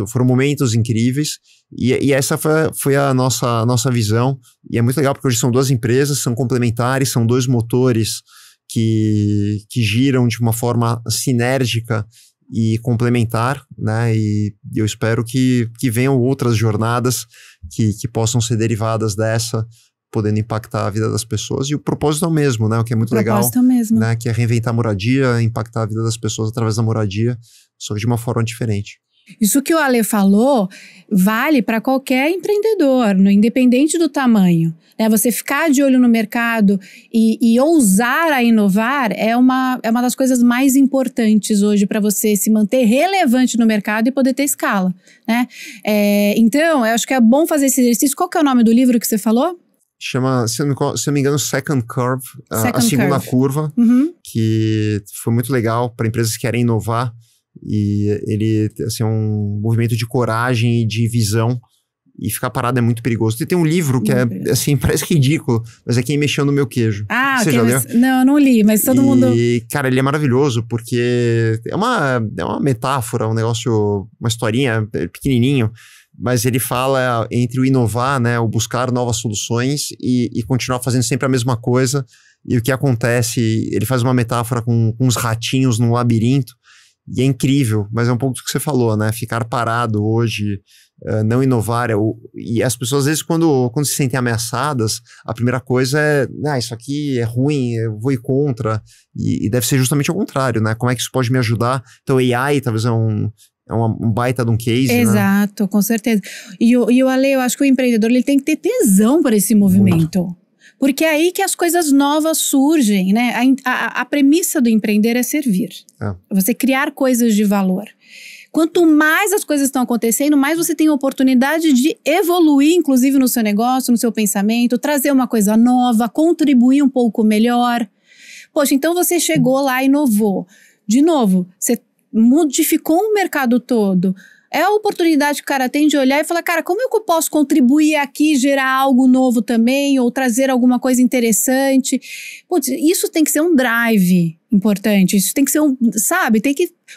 foram momentos incríveis e essa foi a nossa visão, e é muito legal porque hoje são duas empresas, são complementares, são dois motores que giram de uma forma sinérgica e complementar, né, e eu espero que venham outras jornadas que possam ser derivadas dessa, podendo impactar a vida das pessoas, e o propósito é o mesmo, né, o que é muito legal, né, que é reinventar a moradia, impactar a vida das pessoas através da moradia, só que de uma forma diferente. Isso que o Ale falou vale para qualquer empreendedor, independente do tamanho, né? Você ficar de olho no mercado e ousar a inovar é uma das coisas mais importantes hoje para você se manter relevante no mercado e poder ter escala, né? Então, eu acho que é bom fazer esse exercício. Qual que é o nome do livro que você falou? Chama, se eu não me engano, Second Curve, a segunda curva, que foi muito legal para empresas que querem inovar. E ele, assim, é um movimento de coragem e de visão, e ficar parado é muito perigoso. Tem um livro que assim, parece ridículo, mas é Quem Mexeu no Meu Queijo. Você já leu? Não, eu não li, mas todo mundo... E, cara, ele é maravilhoso, porque é uma metáfora, uma historinha pequenininho, mas ele fala entre o inovar, né, o buscar novas soluções e continuar fazendo sempre a mesma coisa. E o que acontece, ele faz uma metáfora com uns ratinhos num labirinto, e é incrível, mas é um pouco do que você falou, né? Ficar parado hoje, não inovar. E as pessoas, às vezes, quando se sentem ameaçadas, a primeira coisa é, isso aqui é ruim, eu vou ir contra. E deve ser justamente ao contrário, né? Como é que isso pode me ajudar? Então, AI talvez é um baita de um case, Exato, né? Com certeza. E o Ale, eu acho que o empreendedor ele tem que ter tesão por esse movimento. Muito. Porque é aí que as coisas novas surgem, né? A premissa do empreender é servir. Você criar coisas de valor. Quanto mais as coisas estão acontecendo, mais você tem a oportunidade de evoluir, inclusive no seu negócio, no seu pensamento, trazer uma coisa nova, contribuir um pouco melhor. Poxa, então você chegou lá e inovou. De novo, você modificou o mercado todo. É a oportunidade que o cara tem de olhar e falar, cara, como é que eu posso contribuir aqui, gerar algo novo também, ou trazer alguma coisa interessante? Putz, isso tem que ser um drive importante, isso tem que ser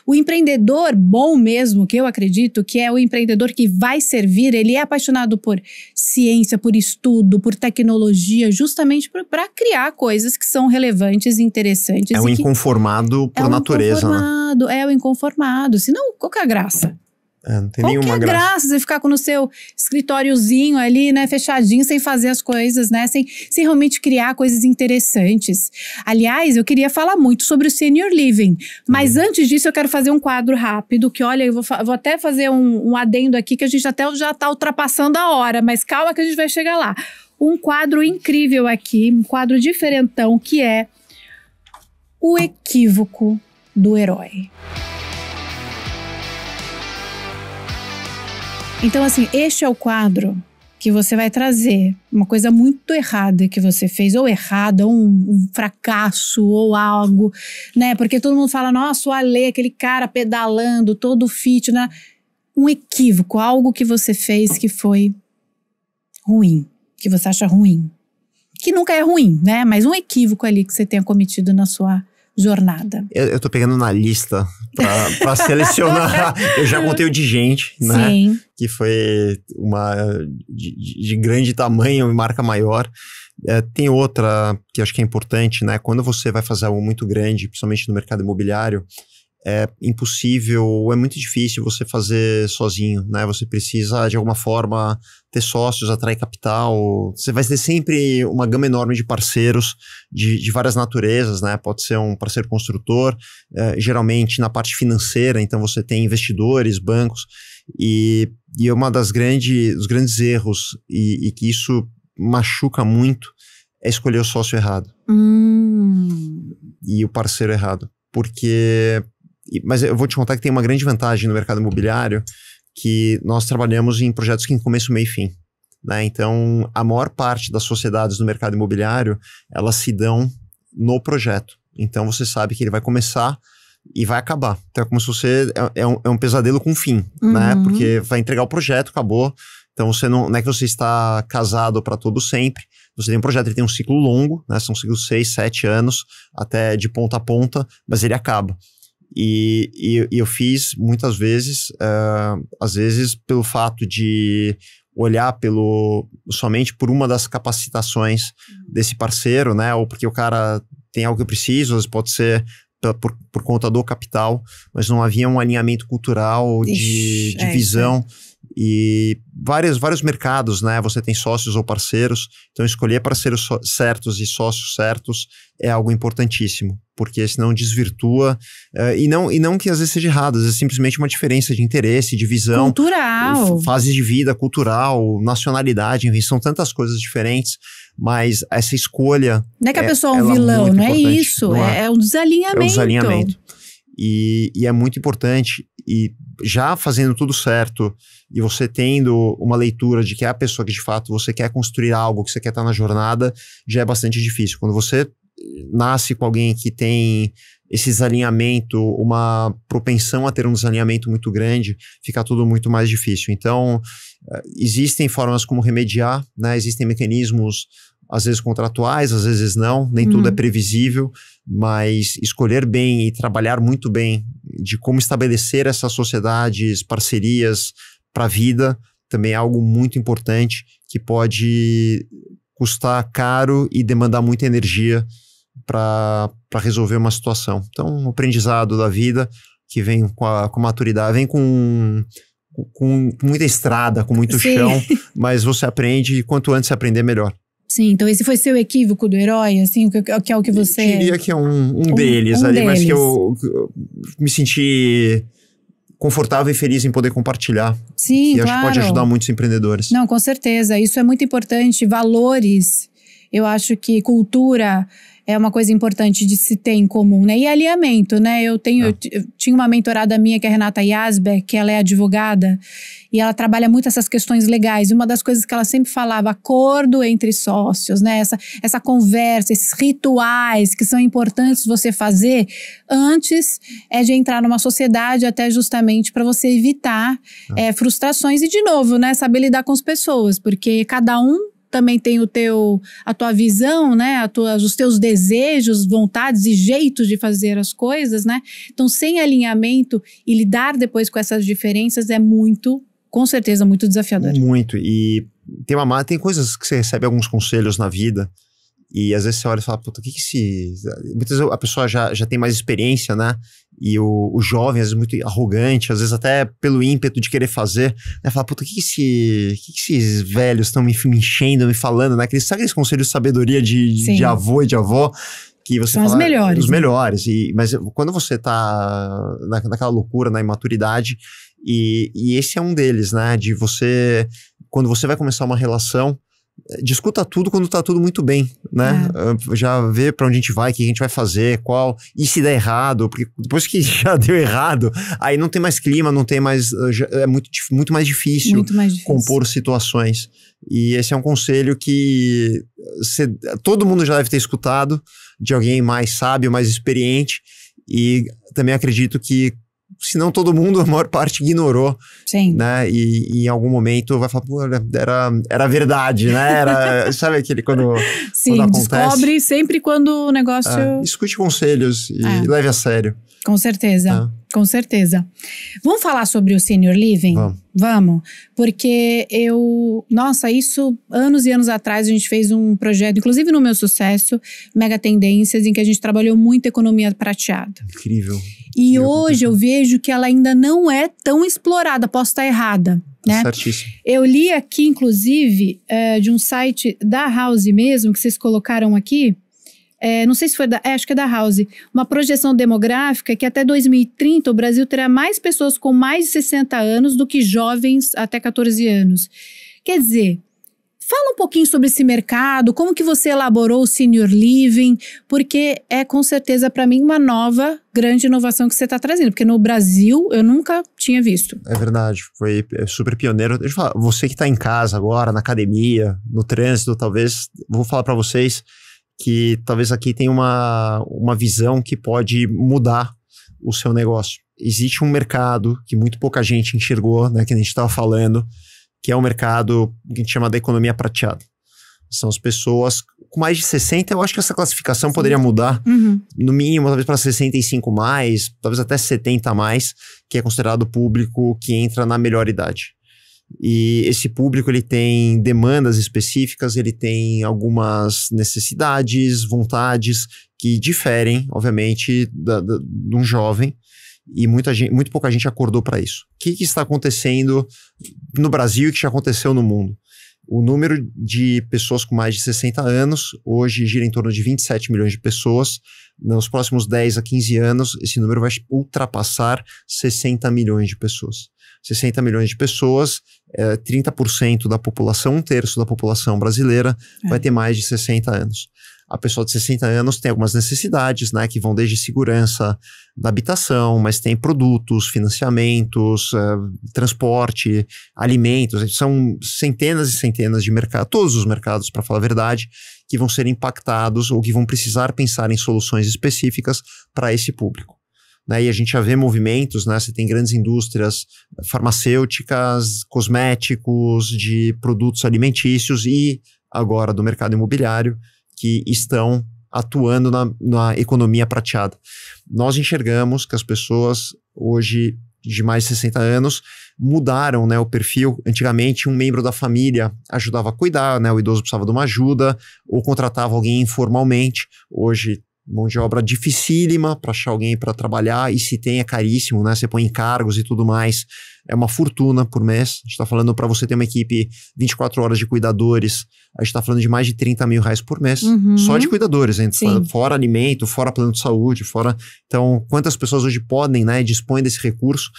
o empreendedor bom mesmo, que eu acredito que é o empreendedor que vai servir, ele é apaixonado por ciência, por estudo, por tecnologia, justamente para criar coisas que são relevantes e interessantes. É um inconformado por natureza, né? É o inconformado, senão qual que é a graça? Não tem Qual nenhuma que é graça você ficar no seu escritóriozinho ali, né, fechadinho, sem fazer as coisas, né, sem realmente criar coisas interessantes. Aliás, eu queria falar muito sobre o Senior Living, mas antes disso eu quero fazer um quadro rápido, que olha, eu vou até fazer um adendo aqui, que a gente até já está ultrapassando a hora, mas calma que a gente vai chegar lá. Um quadro incrível aqui, um quadro diferentão, que é o equívoco do herói. Então, assim, este é o quadro que você vai trazer uma coisa muito errada que você fez, ou errada, ou um fracasso, ou algo, né? Porque todo mundo fala, nossa, o Ale, aquele cara pedalando, todo fit, né? Um equívoco, algo que você fez que foi ruim, que você acha ruim. Que nunca é ruim, né? Mas um equívoco ali que você tenha cometido na sua jornada. Eu tô pegando na lista pra selecionar. Eu já contei o de gente, né? Sim. Que foi uma de grande tamanho e marca maior. Tem outra que eu acho que é importante, né? Quando você vai fazer algo muito grande, principalmente no mercado imobiliário, é impossível, é muito difícil você fazer sozinho, né? Você precisa, de alguma forma, ter sócios, atrair capital. Você vai ter sempre uma gama enorme de parceiros de várias naturezas, né? Pode ser um parceiro construtor, geralmente na parte financeira, então você tem investidores, bancos, e uma dos grandes erros, e que isso machuca muito, é escolher o sócio errado. E o parceiro errado. Mas eu vou te contar que tem uma grande vantagem no mercado imobiliário, que nós trabalhamos em projetos que em começo, meio e fim, né? Então, a maior parte das sociedades no mercado imobiliário, elas se dão no projeto. Então, você sabe que ele vai começar e vai acabar. Então, é como se você... É um pesadelo com fim, né? Porque vai entregar o projeto, acabou. Então, você não é que você está casado para todo sempre. Você tem um projeto, ele tem um ciclo longo, né? São ciclos 6, 7 anos, até de ponta a ponta, mas ele acaba. E eu fiz muitas vezes, às vezes pelo fato de olhar somente por uma das capacitações desse parceiro, né? Ou porque o cara tem algo que eu preciso, às vezes pode ser por conta do capital, mas não havia um alinhamento cultural de visão. E vários mercados, né? Você tem sócios ou parceiros, então escolher parceiros certos e sócios certos é algo importantíssimo, porque senão desvirtua, e não que às vezes seja errado, às vezes é simplesmente uma diferença de interesse, de visão. Cultural. Fase de vida, cultural, nacionalidade, enfim, são tantas coisas diferentes, mas essa escolha... Não é que a pessoa é um vilão, não é isso, é um desalinhamento. É um desalinhamento. E é muito importante, e já fazendo tudo certo, e você tendo uma leitura de que é a pessoa que de fato você quer construir algo, que você quer estar na jornada, já é bastante difícil. Quando você nasce com alguém que tem esse desalinhamento, uma propensão a ter um desalinhamento muito grande, fica tudo muito mais difícil. Então, existem formas como remediar, né? Existem mecanismos, às vezes contratuais, às vezes não, nem tudo é previsível, mas escolher bem e trabalhar muito bem de como estabelecer essas sociedades, parcerias para a vida, também é algo muito importante que pode custar caro e demandar muita energia para resolver uma situação. Então, o aprendizado da vida que vem com a maturidade, vem com muita estrada, com muito chão, mas você aprende, e quanto antes você aprender, melhor. Sim, então esse foi seu equívoco do herói, assim, que é o que você... Eu diria que é um deles ali, mas que eu me senti confortável e feliz em poder compartilhar. Sim, e acho que pode ajudar muitos empreendedores. Não, com certeza, isso é muito importante. Valores, eu acho que cultura é uma coisa importante de se ter em comum, né? E alinhamento, né? Eu tinha uma mentorada minha, que é a Renata Yazbek, que ela é advogada, e ela trabalha muito essas questões legais. E uma das coisas que ela sempre falava, acordo entre sócios, né? Essa conversa, esses rituais que são importantes você fazer antes de entrar numa sociedade, até justamente para você evitar frustrações. E, de novo, né? Saber lidar com as pessoas, porque cada um também tem a tua visão, né? Os teus desejos, vontades e jeitos de fazer as coisas, né? Então, sem alinhamento e lidar depois com essas diferenças é com certeza, muito desafiador. Muito. E tem coisas que você recebe alguns conselhos na vida e às vezes você olha e fala, puta, muitas vezes a pessoa já tem mais experiência, né? E o jovem, às vezes, muito arrogante, às vezes até pelo ímpeto de querer fazer, né? Fala, puta, o que esses velhos estão me enchendo, me falando, né? Sabe aqueles conselhos de sabedoria de avô e de avó? Que você são fala, os melhores. Os melhores. Mas quando você tá naquela loucura, na imaturidade, e esse é um deles, né? De você, quando você vai começar uma relação, discuta tudo quando tá tudo muito bem, né? Já vê pra onde a gente vai, o que a gente vai fazer, e se der errado, porque depois que já deu errado, aí não tem mais clima, não tem mais, é muito mais difícil compor situações. E esse é um conselho que todo mundo já deve ter escutado, de alguém mais sábio, mais experiente, e também acredito que se não todo mundo, a maior parte ignorou. Sim. Né? E em algum momento vai falar, pô, era verdade, né? Sabe aquele quando Sim, quando descobre sempre quando o negócio... escute conselhos e leve a sério. Com certeza, com certeza. Vamos falar sobre o Senior Living? Vamos. Porque isso, anos e anos atrás, a gente fez um projeto, inclusive no Meu Sucesso, Mega Tendências, em que a gente trabalhou muito economia prateada. Incrível. E hoje eu vejo que ela ainda não é tão explorada, posso estar errada, né? Certíssimo. Eu li aqui, inclusive, de um site da House mesmo, que vocês colocaram aqui, não sei se foi acho que é da House, uma projeção demográfica que até 2030 o Brasil terá mais pessoas com mais de 60 anos do que jovens até 14 anos. Quer dizer, fala um pouquinho sobre esse mercado, como que você elaborou o Senior Living, porque é com certeza para mim uma nova grande inovação que você está trazendo, porque no Brasil eu nunca tinha visto. É verdade, foi super pioneiro. Deixa eu falar, você que está em casa agora, na academia, no trânsito, talvez, vou falar para vocês que talvez aqui tenha uma visão que pode mudar o seu negócio. Existe um mercado que muito pouca gente enxergou, né, que a gente estava falando, que é um mercado que a gente chama da economia prateada. São as pessoas com mais de 60, eu acho que essa classificação poderia mudar, no mínimo, talvez para 65 mais, talvez até 70 mais, que é considerado público que entra na melhor idade. E esse público, ele tem demandas específicas, ele tem algumas necessidades, vontades que diferem, obviamente, de um jovem, e muito pouca gente acordou para isso. O que está acontecendo no Brasil e que já aconteceu no mundo? O número de pessoas com mais de 60 anos hoje gira em torno de 27 milhões de pessoas. Nos próximos 10 a 15 anos, esse número vai ultrapassar 60 milhões de pessoas. 60 milhões de pessoas, 30% da população, 1/3 da população brasileira vai ter mais de 60 anos. A pessoa de 60 anos tem algumas necessidades, né, que vão desde segurança da habitação, mas tem produtos, financiamentos, transporte, alimentos. São centenas e centenas de mercados, todos os mercados, para falar a verdade, que vão ser impactados ou que vão precisar pensar em soluções específicas para esse público. Né, e a gente já vê movimentos, né? Você tem grandes indústrias farmacêuticas, cosméticos, de produtos alimentícios e agora do mercado imobiliário que estão atuando na economia prateada. Nós enxergamos que as pessoas hoje de mais de 60 anos mudaram, né, o perfil. Antigamente, um membro da família ajudava a cuidar, né, o idoso precisava de uma ajuda ou contratava alguém informalmente. Hoje, mão de obra dificílima para achar alguém para trabalhar, e se tem é caríssimo, né? Você põe encargos e tudo mais, é uma fortuna por mês. A gente está falando, para você ter uma equipe 24 horas de cuidadores, a gente está falando de mais de 30 mil reais por mês, só de cuidadores, hein? Fora alimento, fora plano de saúde, fora... Então, quantas pessoas hoje podem, né, dispõem desse recurso?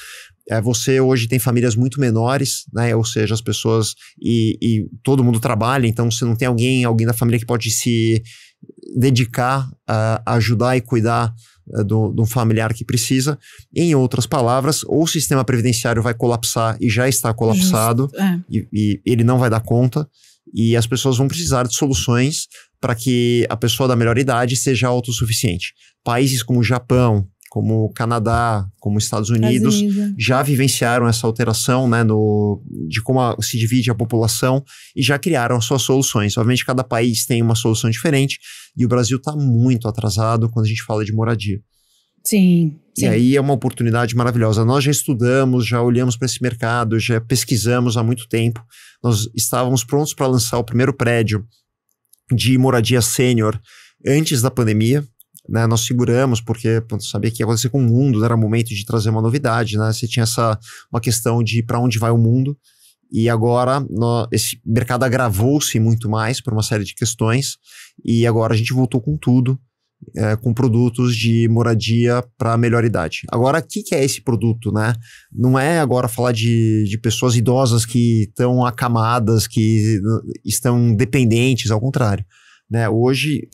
Você hoje tem famílias muito menores, né? Ou seja, as pessoas e todo mundo trabalha, então você não tem alguém da família que pode se dedicar a ajudar e cuidar de um familiar que precisa. Em outras palavras, ou o sistema previdenciário vai colapsar e já está colapsado, e ele não vai dar conta, e as pessoas vão precisar de soluções para que a pessoa da melhor idade seja autossuficiente. Países como o Japão, como o Canadá, como os Estados Unidos, já vivenciaram essa alteração, né, de como se divide a população e já criaram suas soluções. Obviamente, cada país tem uma solução diferente e o Brasil está muito atrasado quando a gente fala de moradia. Sim. E aí é uma oportunidade maravilhosa. Nós já estudamos, já olhamos para esse mercado, já pesquisamos há muito tempo. Nós estávamos prontos para lançar o primeiro prédio de moradia sênior antes da pandemia. Né, nós seguramos porque sabia que ia acontecer com o mundo, era momento de trazer uma novidade, né? Você tinha uma questão de para onde vai o mundo, e agora esse mercado agravou-se muito mais por uma série de questões, e agora a gente voltou com tudo, com produtos de moradia para melhor idade. Agora, o que é esse produto, né? Não é agora falar de pessoas idosas que estão acamadas, que estão dependentes, ao contrário. Né? Hoje,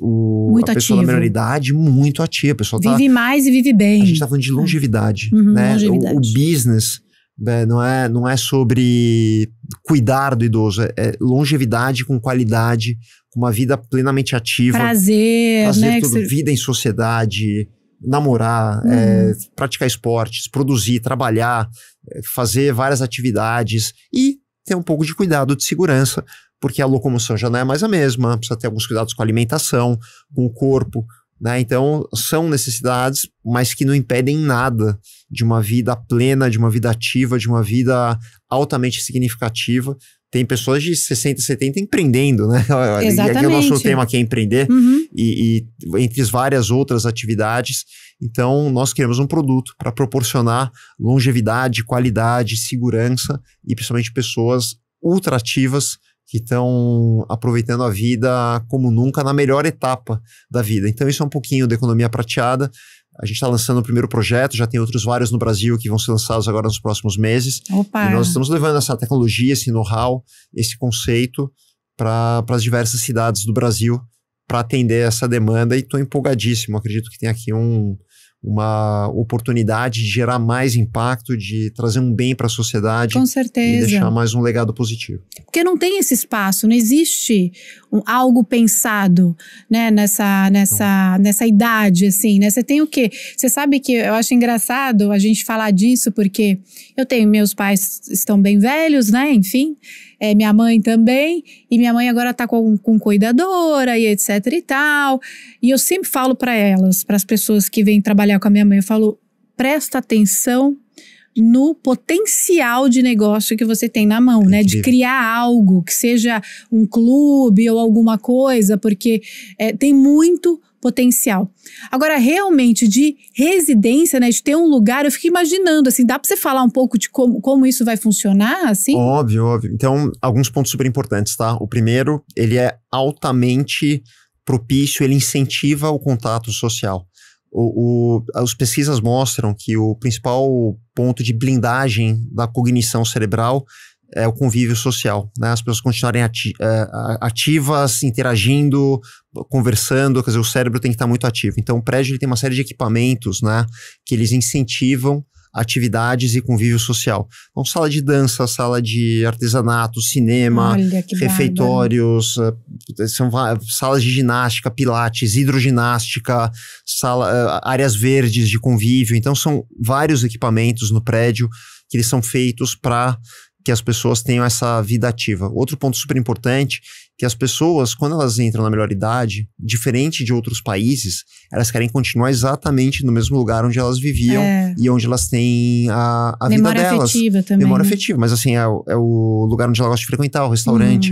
a pessoa da melhor idade, muito ativa. A pessoa vive mais e vive bem. A gente está falando de longevidade. Né? Longevidade. O business, né, não é sobre cuidar do idoso, é longevidade com qualidade, com uma vida plenamente ativa. Prazer, né? Vida em sociedade, namorar, praticar esportes, produzir, trabalhar, fazer várias atividades e ter um pouco de cuidado de segurança, porque a locomoção já não é mais a mesma, precisa ter alguns cuidados com a alimentação, com o corpo, né? Então, são necessidades, mas que não impedem nada de uma vida plena, de uma vida ativa, de uma vida altamente significativa. Tem pessoas de 60, 70 empreendendo, né? Exatamente. E aqui o nosso tema aqui é empreender, e entre várias outras atividades. Então, nós queremos um produto para proporcionar longevidade, qualidade, segurança, e principalmente pessoas ultra ativas, que estão aproveitando a vida como nunca na melhor etapa da vida. Então isso é um pouquinho da economia prateada. A gente está lançando o primeiro projeto, já tem outros vários no Brasil que vão ser lançados agora nos próximos meses. Opa. E nós estamos levando essa tecnologia, esse know-how, esse conceito para as diversas cidades do Brasil para atender essa demanda, e estou empolgadíssimo. Acredito que tem aqui uma oportunidade de gerar mais impacto, de trazer um bem para a sociedade. Com certeza. E deixar mais um legado positivo. Porque não tem esse espaço, não existe algo pensado, né, nessa idade, assim, né? Você tem o quê? Você sabe que eu acho engraçado a gente falar disso, porque meus pais estão bem velhos, né, enfim, minha mãe também, e minha mãe agora tá com cuidadora e etc e tal, e eu sempre falo para elas, para as pessoas que vêm trabalhar com a minha mãe, eu falo, presta atenção no potencial de negócio que você tem na mão, né? De criar algo, que seja um clube ou alguma coisa, porque tem muito potencial. Agora, realmente, de residência, né? De ter um lugar, eu fico imaginando, assim, dá pra você falar um pouco de como isso vai funcionar, assim? Óbvio. Então, alguns pontos super importantes, tá? O primeiro, ele é altamente propício, ele incentiva o contato social. As pesquisas mostram que o principal ponto de blindagem da cognição cerebral é o convívio social, né? As pessoas continuarem ativas, interagindo, conversando, quer dizer, o cérebro tem que estar muito ativo. Então, o prédio ele tem uma série de equipamentos, né, que eles incentivam atividades e convívio social. Então, sala de dança, sala de artesanato, cinema, refeitórios, são salas de ginástica, pilates, hidroginástica, áreas verdes de convívio. Então, são vários equipamentos no prédio que eles são feitos para que as pessoas tenham essa vida ativa. Outro ponto super importante, que as pessoas, quando elas entram na melhor idade, diferente de outros países, elas querem continuar exatamente no mesmo lugar onde elas viviam e onde elas têm a vida delas. Memória afetiva também. Memória afetiva, mas assim, é o lugar onde elas gostam de frequentar, o restaurante,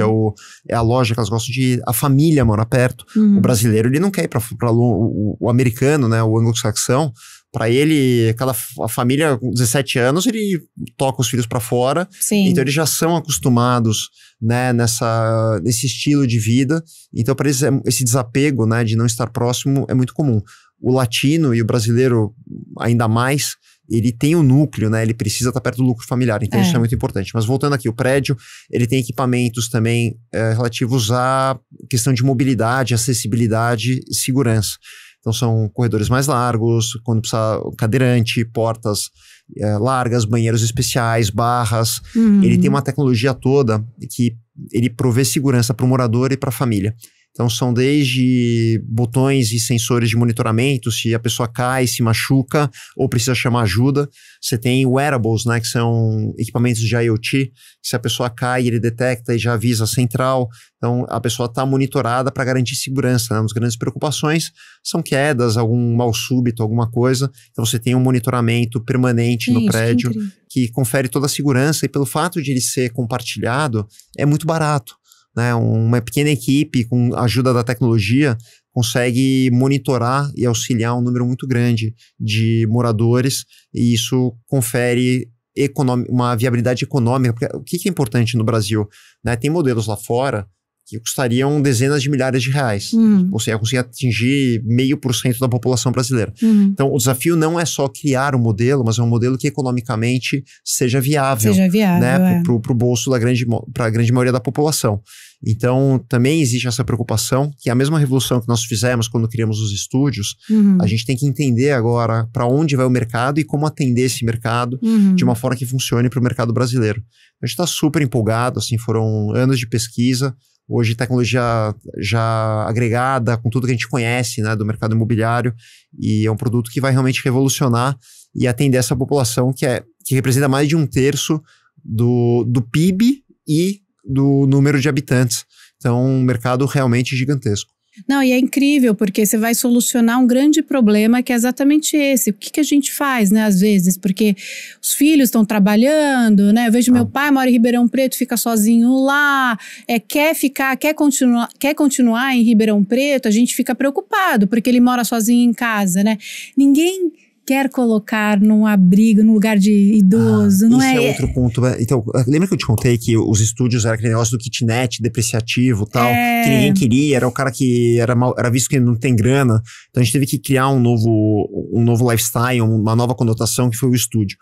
é a loja que elas gostam de ir, a família mora perto. O brasileiro, ele não quer ir para o americano, né, o anglo-saxão. Para ele, a família com 17 anos, ele toca os filhos para fora. Sim. Então eles já são acostumados, né, nesse estilo de vida. Então para eles esse desapego, né, de não estar próximo é muito comum. O latino e o brasileiro ainda mais, ele tem o núcleo, né? Ele precisa estar perto do núcleo familiar, então isso é muito importante. Mas voltando aqui, o prédio, ele tem equipamentos também relativos à questão de mobilidade, acessibilidade e segurança. Então são corredores mais largos, quando precisa cadeirante, portas largas, banheiros especiais, barras. Ele tem uma tecnologia toda que ele provê segurança para o morador e para a família. Então são desde botões e sensores de monitoramento, se a pessoa cai, se machuca ou precisa chamar ajuda. Você tem wearables, né, que são equipamentos de IoT, que se a pessoa cai, ele detecta e já avisa a central. Então a pessoa está monitorada para garantir segurança, né? Uma das grandes preocupações são quedas, algum mal súbito, alguma coisa. Então você tem um monitoramento permanente no prédio que confere toda a segurança, e pelo fato de ele ser compartilhado, é muito barato. Né, uma pequena equipe com a ajuda da tecnologia consegue monitorar e auxiliar um número muito grande de moradores, e isso confere uma viabilidade econômica. Porque o que é importante no Brasil? Né, tem modelos lá fora que custariam dezenas de milhares de reais. Você ia conseguir atingir 0,5% da população brasileira. Então, o desafio não é só criar um modelo, mas é um modelo que economicamente seja viável. Né, para o bolso para a grande maioria da população. Então, também existe essa preocupação, que é a mesma revolução que nós fizemos quando criamos os estúdios. A gente tem que entender agora para onde vai o mercado e como atender esse mercado de uma forma que funcione para o mercado brasileiro. A gente está super empolgado, assim, foram anos de pesquisa. Hoje, tecnologia já agregada com tudo que a gente conhece, né, do mercado imobiliário, e é um produto que vai realmente revolucionar e atender essa população que representa mais de 1/3 do PIB e do número de habitantes. Então, um mercado realmente gigantesco. Não, e é incrível, porque você vai solucionar um grande problema que é exatamente esse. O que a gente faz, né, às vezes? Porque os filhos estão trabalhando, né? Eu vejo meu pai mora em Ribeirão Preto, fica sozinho lá, quer continuar em Ribeirão Preto, a gente fica preocupado, porque ele mora sozinho em casa, né? Ninguém quer colocar num abrigo, num lugar de idoso, não é? Isso é outro ponto. Então, lembra que eu te contei que os estúdios era aquele negócio do kitnet depreciativo e tal, que ninguém queria, era o cara que era visto que não tem grana. Então a gente teve que criar um novo lifestyle, uma nova conotação, que foi o estúdio.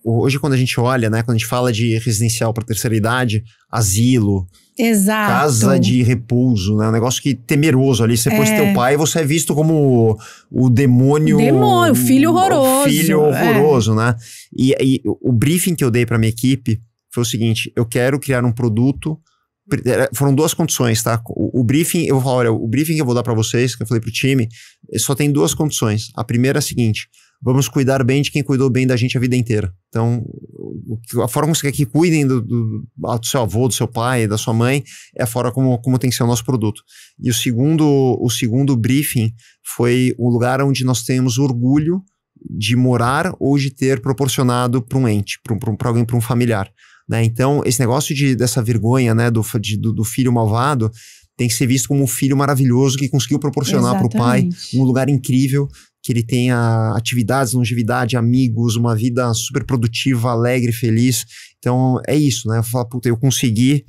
Hoje, quando a gente olha, né, quando a gente fala de residencial para terceira idade, asilo, casa de repouso, né, um negócio que temeroso ali. Você pôs teu pai e você é visto como o demônio. O filho horroroso. O filho horroroso, né? E o briefing que eu dei para minha equipe foi o seguinte: eu quero criar um produto. Foram 2 condições, tá? O briefing, eu vou falar, olha, o briefing que eu vou dar para vocês, que eu falei pro time, só tem 2 condições. A primeira é a seguinte: vamos cuidar bem de quem cuidou bem da gente a vida inteira. Então, a forma como você quer que cuidem do seu avô, do seu pai, da sua mãe, é a forma como tem que ser o nosso produto. E o segundo briefing foi o lugar onde nós temos orgulho de morar ou de ter proporcionado para um ente, para alguém, para um familiar. Né? Então, esse negócio dessa vergonha, né, do filho malvado tem que ser visto como um filho maravilhoso que conseguiu proporcionar para o pai um lugar incrível, que ele tenha atividades, longevidade, amigos, uma vida super produtiva, alegre, feliz. Então, é isso, né? Eu falo, puta, eu consegui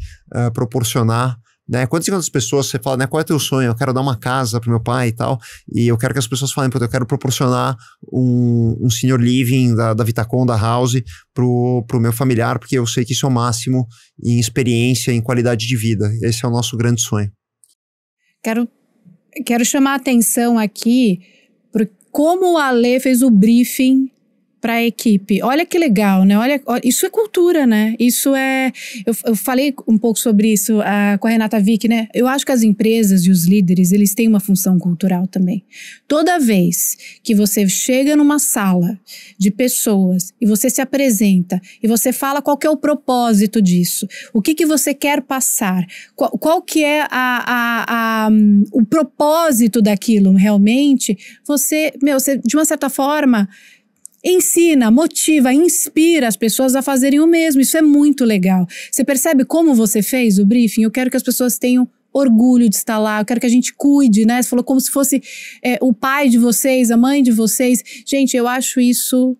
proporcionar, né? Quantas pessoas você fala, né? Qual é o teu sonho? Eu quero dar uma casa pro meu pai e tal. E eu quero que as pessoas falem, puta, eu quero proporcionar um senior living da Vitacom, da House, pro meu familiar, porque eu sei que isso é o máximo em experiência, em qualidade de vida. Esse é o nosso grande sonho. Quero chamar a atenção aqui por como o Ale fez o briefing para a equipe. Olha que legal, né? Olha, isso é cultura, né? Isso é... Eu falei um pouco sobre isso com a Renata Vick, né? Eu acho que as empresas e os líderes, eles têm uma função cultural também. Toda vez que você chega numa sala de pessoas e você se apresenta e você fala qual que é o propósito disso, o que você quer passar, qual que é o propósito daquilo realmente, você, de uma certa forma... ensina, motiva, inspira as pessoas a fazerem o mesmo. Isso é muito legal. Você percebe como você fez o briefing? Eu quero que as pessoas tenham orgulho de estar lá. Eu quero que a gente cuide, né? Você falou como se fosse o pai de vocês, a mãe de vocês. Gente, eu acho isso...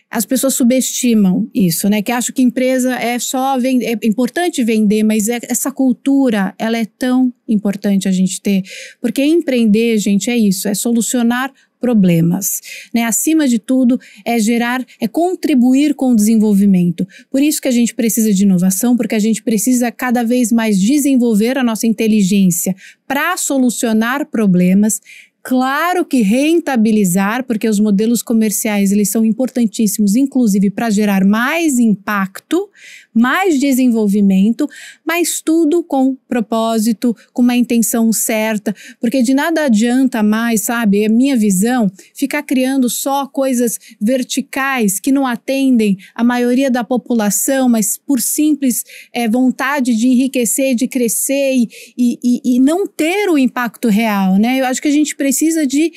As pessoas subestimam isso, né? Que acham que empresa é só... é importante vender, mas essa cultura, ela é tão importante a gente ter. Porque empreender, gente, é isso. É solucionar problemas, né? Acima de tudo, é contribuir com o desenvolvimento. Por isso que a gente precisa de inovação, porque a gente precisa cada vez mais desenvolver a nossa inteligência para solucionar problemas. Claro que rentabilizar, porque os modelos comerciais eles são importantíssimos, inclusive para gerar mais impacto, mais desenvolvimento, mas tudo com propósito, com uma intenção certa, porque de nada adianta mais, sabe, a minha visão, ficar criando só coisas verticais que não atendem a maioria da população, mas por simples vontade de enriquecer, de crescer e não ter o impacto real, né? Eu acho que a gente precisa de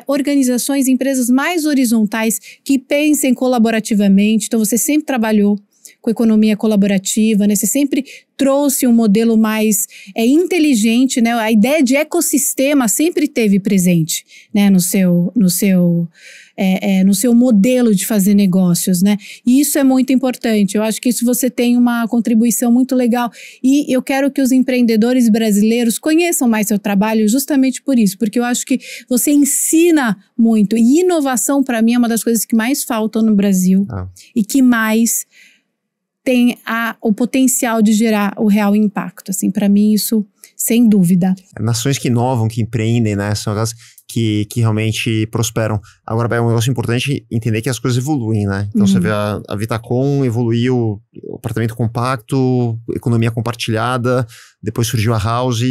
organizações, empresas mais horizontais que pensem colaborativamente. Então você sempre trabalhou com economia colaborativa, né? Você sempre trouxe um modelo mais inteligente, né? A ideia de ecossistema sempre teve presente, né? No seu modelo de fazer negócios, né? E isso é muito importante. Eu acho que isso você tem uma contribuição muito legal e eu quero que os empreendedores brasileiros conheçam mais seu trabalho justamente por isso, porque eu acho que você ensina muito e inovação para mim é uma das coisas que mais faltam no Brasil e que mais tem o potencial de gerar o real impacto. Assim, para mim isso, sem dúvida. Nações que inovam, que empreendem, né? São aquelas que realmente prosperam. Agora, é um negócio importante entender que as coisas evoluem, né? Então, você vê a Vitacom evoluiu, o apartamento compacto, economia compartilhada, depois surgiu a House,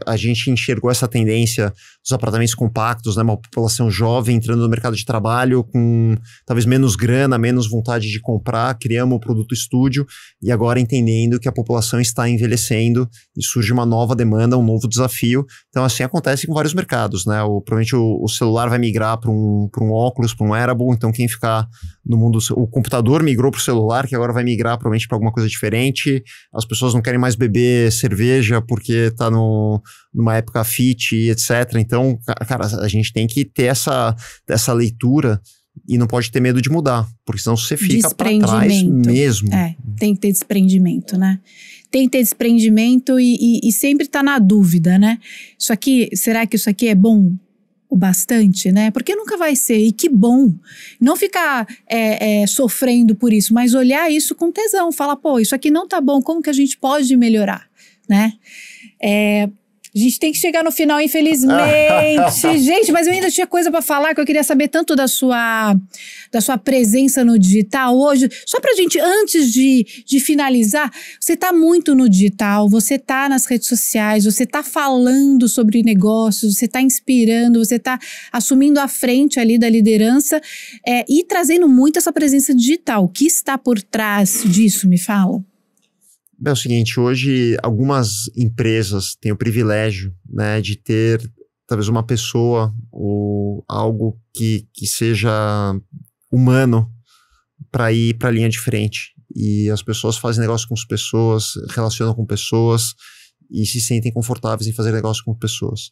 a gente enxergou essa tendência dos apartamentos compactos, né? Uma população jovem entrando no mercado de trabalho com talvez menos grana, menos vontade de comprar, criamos o produto estúdio e agora entendendo que a população está envelhecendo e surge uma nova demanda, um novo desafio. Então, assim acontece com vários mercados, né? Provavelmente o celular vai migrar para um óculos, para um wearable, então quem ficar no mundo... O computador migrou para o celular, que agora vai migrar provavelmente para alguma coisa diferente. As pessoas não querem mais beber cerveja porque está numa época fit, etc. Então, cara, a gente tem que ter essa leitura e não pode ter medo de mudar, porque senão você fica para trás mesmo. Tem que ter desprendimento, né? Tem que ter desprendimento e sempre tá na dúvida, né? Será que isso aqui é bom o bastante, né? Porque nunca vai ser, e que bom. Não ficar sofrendo por isso, mas olhar isso com tesão, falar, pô, isso aqui não tá bom, como que a gente pode melhorar, né? A gente tem que chegar no final, infelizmente. Gente, mas eu ainda tinha coisa para falar, que eu queria saber tanto da sua presença no digital hoje. Só pra gente, antes de finalizar, você tá muito no digital, você tá nas redes sociais, você tá falando sobre negócios, você tá inspirando, você tá assumindo a frente ali da liderança e trazendo muito essa presença digital. O que está por trás disso, me fala? É o seguinte, hoje algumas empresas têm o privilégio, né, de ter talvez uma pessoa ou algo que seja humano para ir para a linha de frente. E as pessoas fazem negócio com as pessoas, relacionam com pessoas e se sentem confortáveis em fazer negócio com pessoas.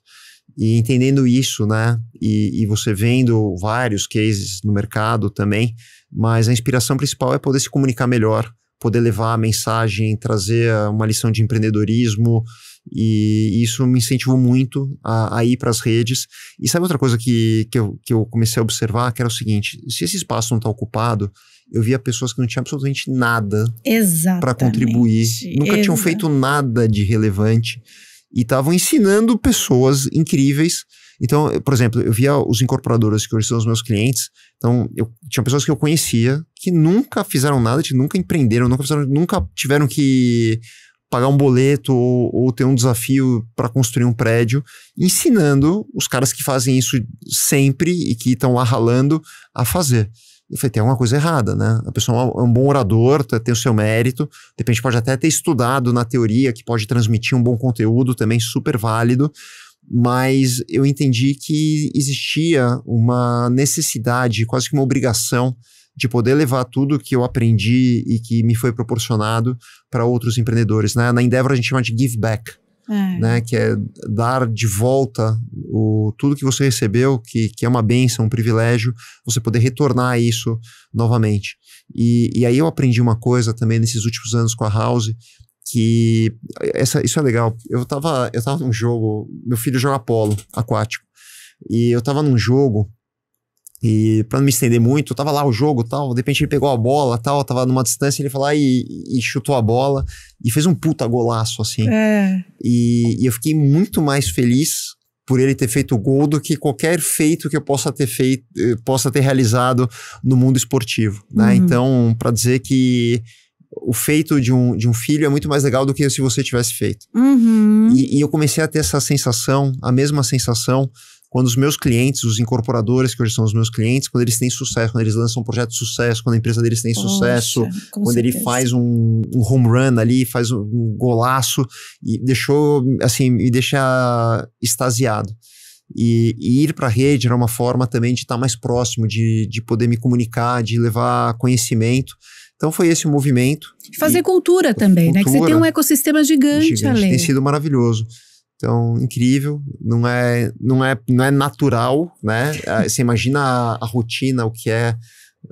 E entendendo isso, né, e você vendo vários cases no mercado também, mas a inspiração principal é poder se comunicar melhor, poder levar a mensagem, trazer uma lição de empreendedorismo, e isso me incentivou muito a ir para as redes. E sabe outra coisa que eu comecei a observar, que era o seguinte, se esse espaço não está ocupado, eu via pessoas que não tinham absolutamente nada para contribuir, nunca tinham feito nada de relevante, e estavam ensinando pessoas incríveis. Então, por exemplo, eu via os incorporadores que hoje são os meus clientes. Então, tinha pessoas que eu conhecia que nunca fizeram nada, que nunca empreenderam, nunca tiveram que pagar um boleto ou ter um desafio para construir um prédio, ensinando os caras que fazem isso sempre e que estão lá ralando a fazer. Eu falei, tem alguma coisa errada, né? A pessoa é um bom orador, tem o seu mérito, de repente pode até ter estudado na teoria, que pode transmitir um bom conteúdo, também super válido, mas eu entendi que existia uma necessidade, quase que uma obrigação, de poder levar tudo que eu aprendi e que me foi proporcionado para outros empreendedores, né? Na Endeavor a gente chama de give back, né? Que é dar de volta tudo que você recebeu, que é uma bênção, um privilégio, você poder retornar isso novamente. E aí eu aprendi uma coisa também nesses últimos anos com a House, que isso é legal. Eu tava num jogo, meu filho joga polo aquático, e eu tava num jogo E pra não me estender muito, tava lá o jogo e tal, de repente ele pegou a bola tal, tava numa distância, ele foi lá e chutou a bola e fez um puta golaço, assim. E eu fiquei muito mais feliz por ele ter feito o gol do que qualquer feito que eu possa ter realizado no mundo esportivo, né? Então, pra dizer que o feito de um filho é muito mais legal do que se você tivesse feito. E eu comecei a ter essa sensação, a mesma sensação, quando os meus clientes, os incorporadores, que hoje são os meus clientes, quando eles têm sucesso, quando eles lançam um projeto de sucesso, quando a empresa deles tem sucesso, quando ele faz um home run ali, faz um golaço, e me deixa extasiado. E ir para a rede era uma forma também de estar mais próximo, de poder me comunicar, de levar conhecimento. Então foi esse o movimento. E fazer cultura também, né? Que você tem um ecossistema gigante. Ale. Tem sido maravilhoso. Então, incrível, não é natural, né? Você imagina a rotina, o que é,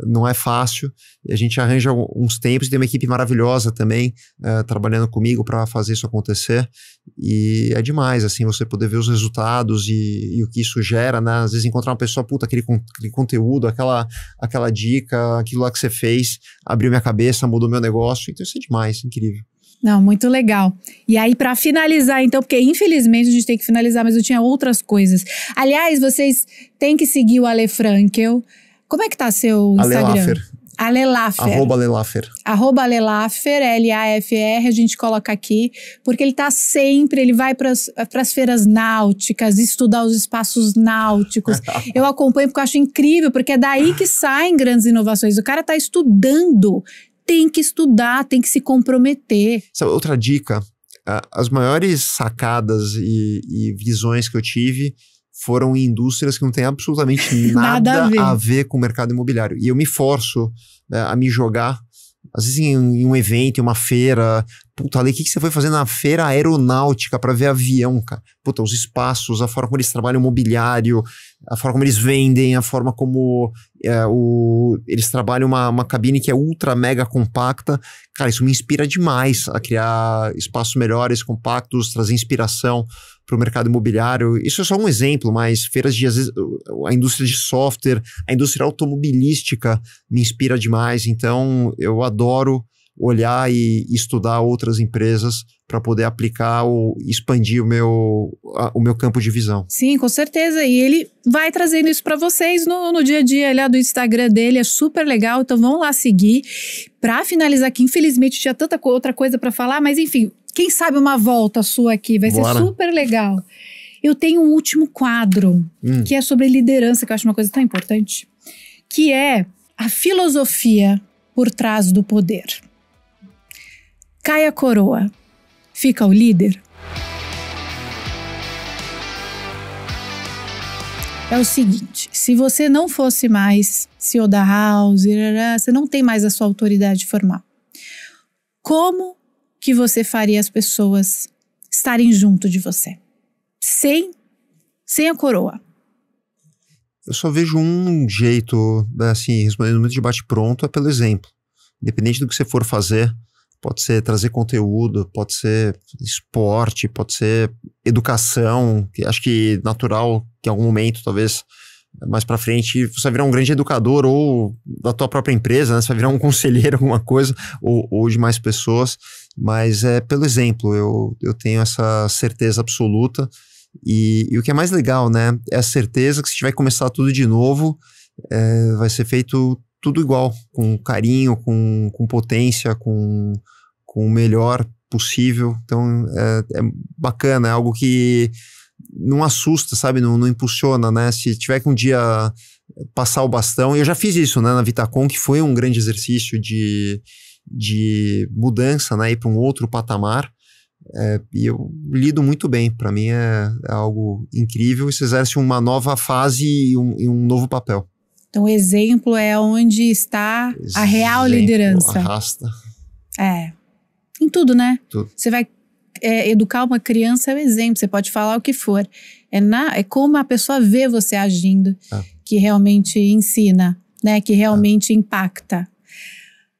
não é fácil. E a gente arranja uns tempos, tem uma equipe maravilhosa também trabalhando comigo para fazer isso acontecer. E é demais, assim, você poder ver os resultados e o que isso gera, né? Às vezes encontrar uma pessoa, puta, aquele conteúdo, aquela dica, aquilo lá que você fez, abriu minha cabeça, mudou meu negócio. Então isso é demais, incrível. Não, muito legal. E aí, para finalizar, então, porque infelizmente a gente tem que finalizar, mas eu tinha outras coisas. Aliás, vocês têm que seguir o Ale Frankel. Como é que tá seu Instagram? Ale Laffer. @Ale Laffer. @Ale Laffer, Lafr, a gente coloca aqui, porque ele tá sempre, ele vai para as feiras náuticas, estudar os espaços náuticos. Eu acompanho porque eu acho incrível, porque é daí que saem grandes inovações. O cara tá estudando. Tem que estudar, tem que se comprometer. Outra dica, as maiores sacadas e visões que eu tive foram em indústrias que não têm absolutamente nada a ver com o mercado imobiliário. E eu me forço a me jogar, às vezes em um evento, em uma feira. Puta, Ale, o que você foi fazer na feira aeronáutica para ver avião, cara? Puta, os espaços, a forma como eles trabalham mobiliário, a forma como eles vendem, a forma como eles trabalham uma cabine que é ultra mega compacta. Cara, isso me inspira demais a criar espaços melhores, compactos, trazer inspiração para o mercado imobiliário. Isso é só um exemplo, mas feiras de, às vezes, a indústria de software, a indústria automobilística me inspira demais. Então, eu adoro olhar e estudar outras empresas para poder aplicar ou expandir o meu campo de visão. Sim, com certeza. E ele vai trazendo isso para vocês no dia a dia lá do Instagram dele. É super legal, então vão lá seguir. Para finalizar aqui, infelizmente tinha tanta outra coisa para falar, mas enfim, quem sabe uma volta sua aqui, vai ser super legal. Eu tenho um último quadro, que é sobre liderança, que eu acho uma coisa tão importante, que é a filosofia por trás do poder. Cai a coroa, fica o líder? É o seguinte, se você não fosse mais CEO da House, você não tem mais a sua autoridade formal. Como que você faria as pessoas estarem junto de você? Sem a coroa. Eu só vejo um jeito, assim, respondendo muito de bate-pronto, é pelo exemplo. Independente do que você for fazer, pode ser trazer conteúdo, pode ser esporte, pode ser educação, que acho que natural que em algum momento, talvez mais pra frente, você vai virar um grande educador ou da tua própria empresa, né? Você vai virar um conselheiro, alguma coisa, ou de mais pessoas, mas é pelo exemplo, eu tenho essa certeza absoluta e o que é mais legal, né, é a certeza que se tiver que começar tudo de novo, vai ser feito tudo igual, com carinho, com potência, com o melhor possível. Então é bacana, é algo que não assusta, sabe, não impulsiona, né? Se tiver que um dia passar o bastão, e eu já fiz isso, né, na Vitacom, que foi um grande exercício de mudança, né, ir para um outro patamar, e eu lido muito bem, para mim é algo incrível, isso exerce uma nova fase e um novo papel. Então o exemplo é onde está a real liderança. Arrasta. Em tudo, né? Tudo. Você vai educar uma criança, é o exemplo, você pode falar o que for. É como a pessoa vê você agindo, que realmente ensina, né? Que realmente impacta.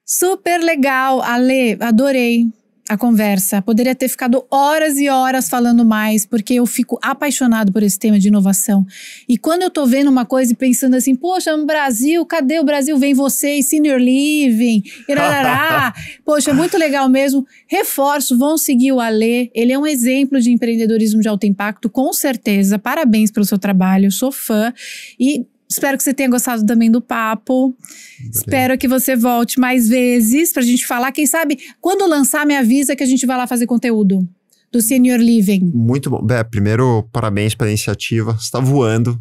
Super legal, Ale, adorei a conversa. Poderia ter ficado horas e horas falando mais, porque eu fico apaixonado por esse tema de inovação. E quando eu tô vendo uma coisa e pensando assim, poxa, no Brasil, cadê o Brasil? Vem vocês, Senior Living, irarará. Poxa, muito legal mesmo. Reforço, vão seguir o Alê. Ele é um exemplo de empreendedorismo de alto impacto, com certeza. Parabéns pelo seu trabalho, eu sou fã. E espero que você tenha gostado também do papo. Espero que você volte mais vezes pra gente falar. Quem sabe, quando lançar, me avisa que a gente vai lá fazer conteúdo do Senior Living. Muito bom. Bé, primeiro, parabéns pela iniciativa. Você tá voando.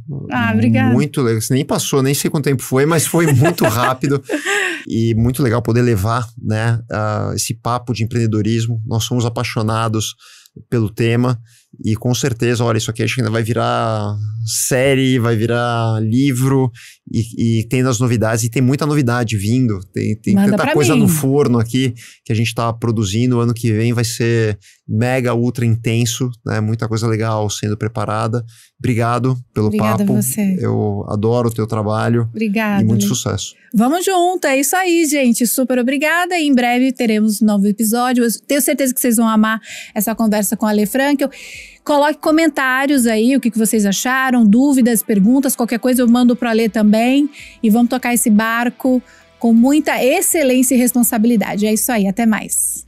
Obrigada. Muito legal. Você nem passou, nem sei quanto tempo foi, mas foi muito rápido. E muito legal poder levar, né, esse papo de empreendedorismo. Nós somos apaixonados pelo tema. E com certeza, olha, isso aqui acho que ainda vai virar série, vai virar livro e tem as novidades, e tem muita novidade vindo, tem tanta coisa no forno aqui que a gente está produzindo. O ano que vem vai ser mega, ultra intenso, né? Muita coisa legal sendo preparada. Obrigado pelo Obrigada papo. A você. Eu adoro o teu trabalho. Obrigada. E muito sucesso. Vamos junto, é isso aí, gente. Super obrigada. E em breve teremos um novo episódio. Eu tenho certeza que vocês vão amar essa conversa com a Ale Frankel. Coloque comentários aí, o que vocês acharam, dúvidas, perguntas, qualquer coisa eu mando para a Ale também. E vamos tocar esse barco com muita excelência e responsabilidade. É isso aí, até mais.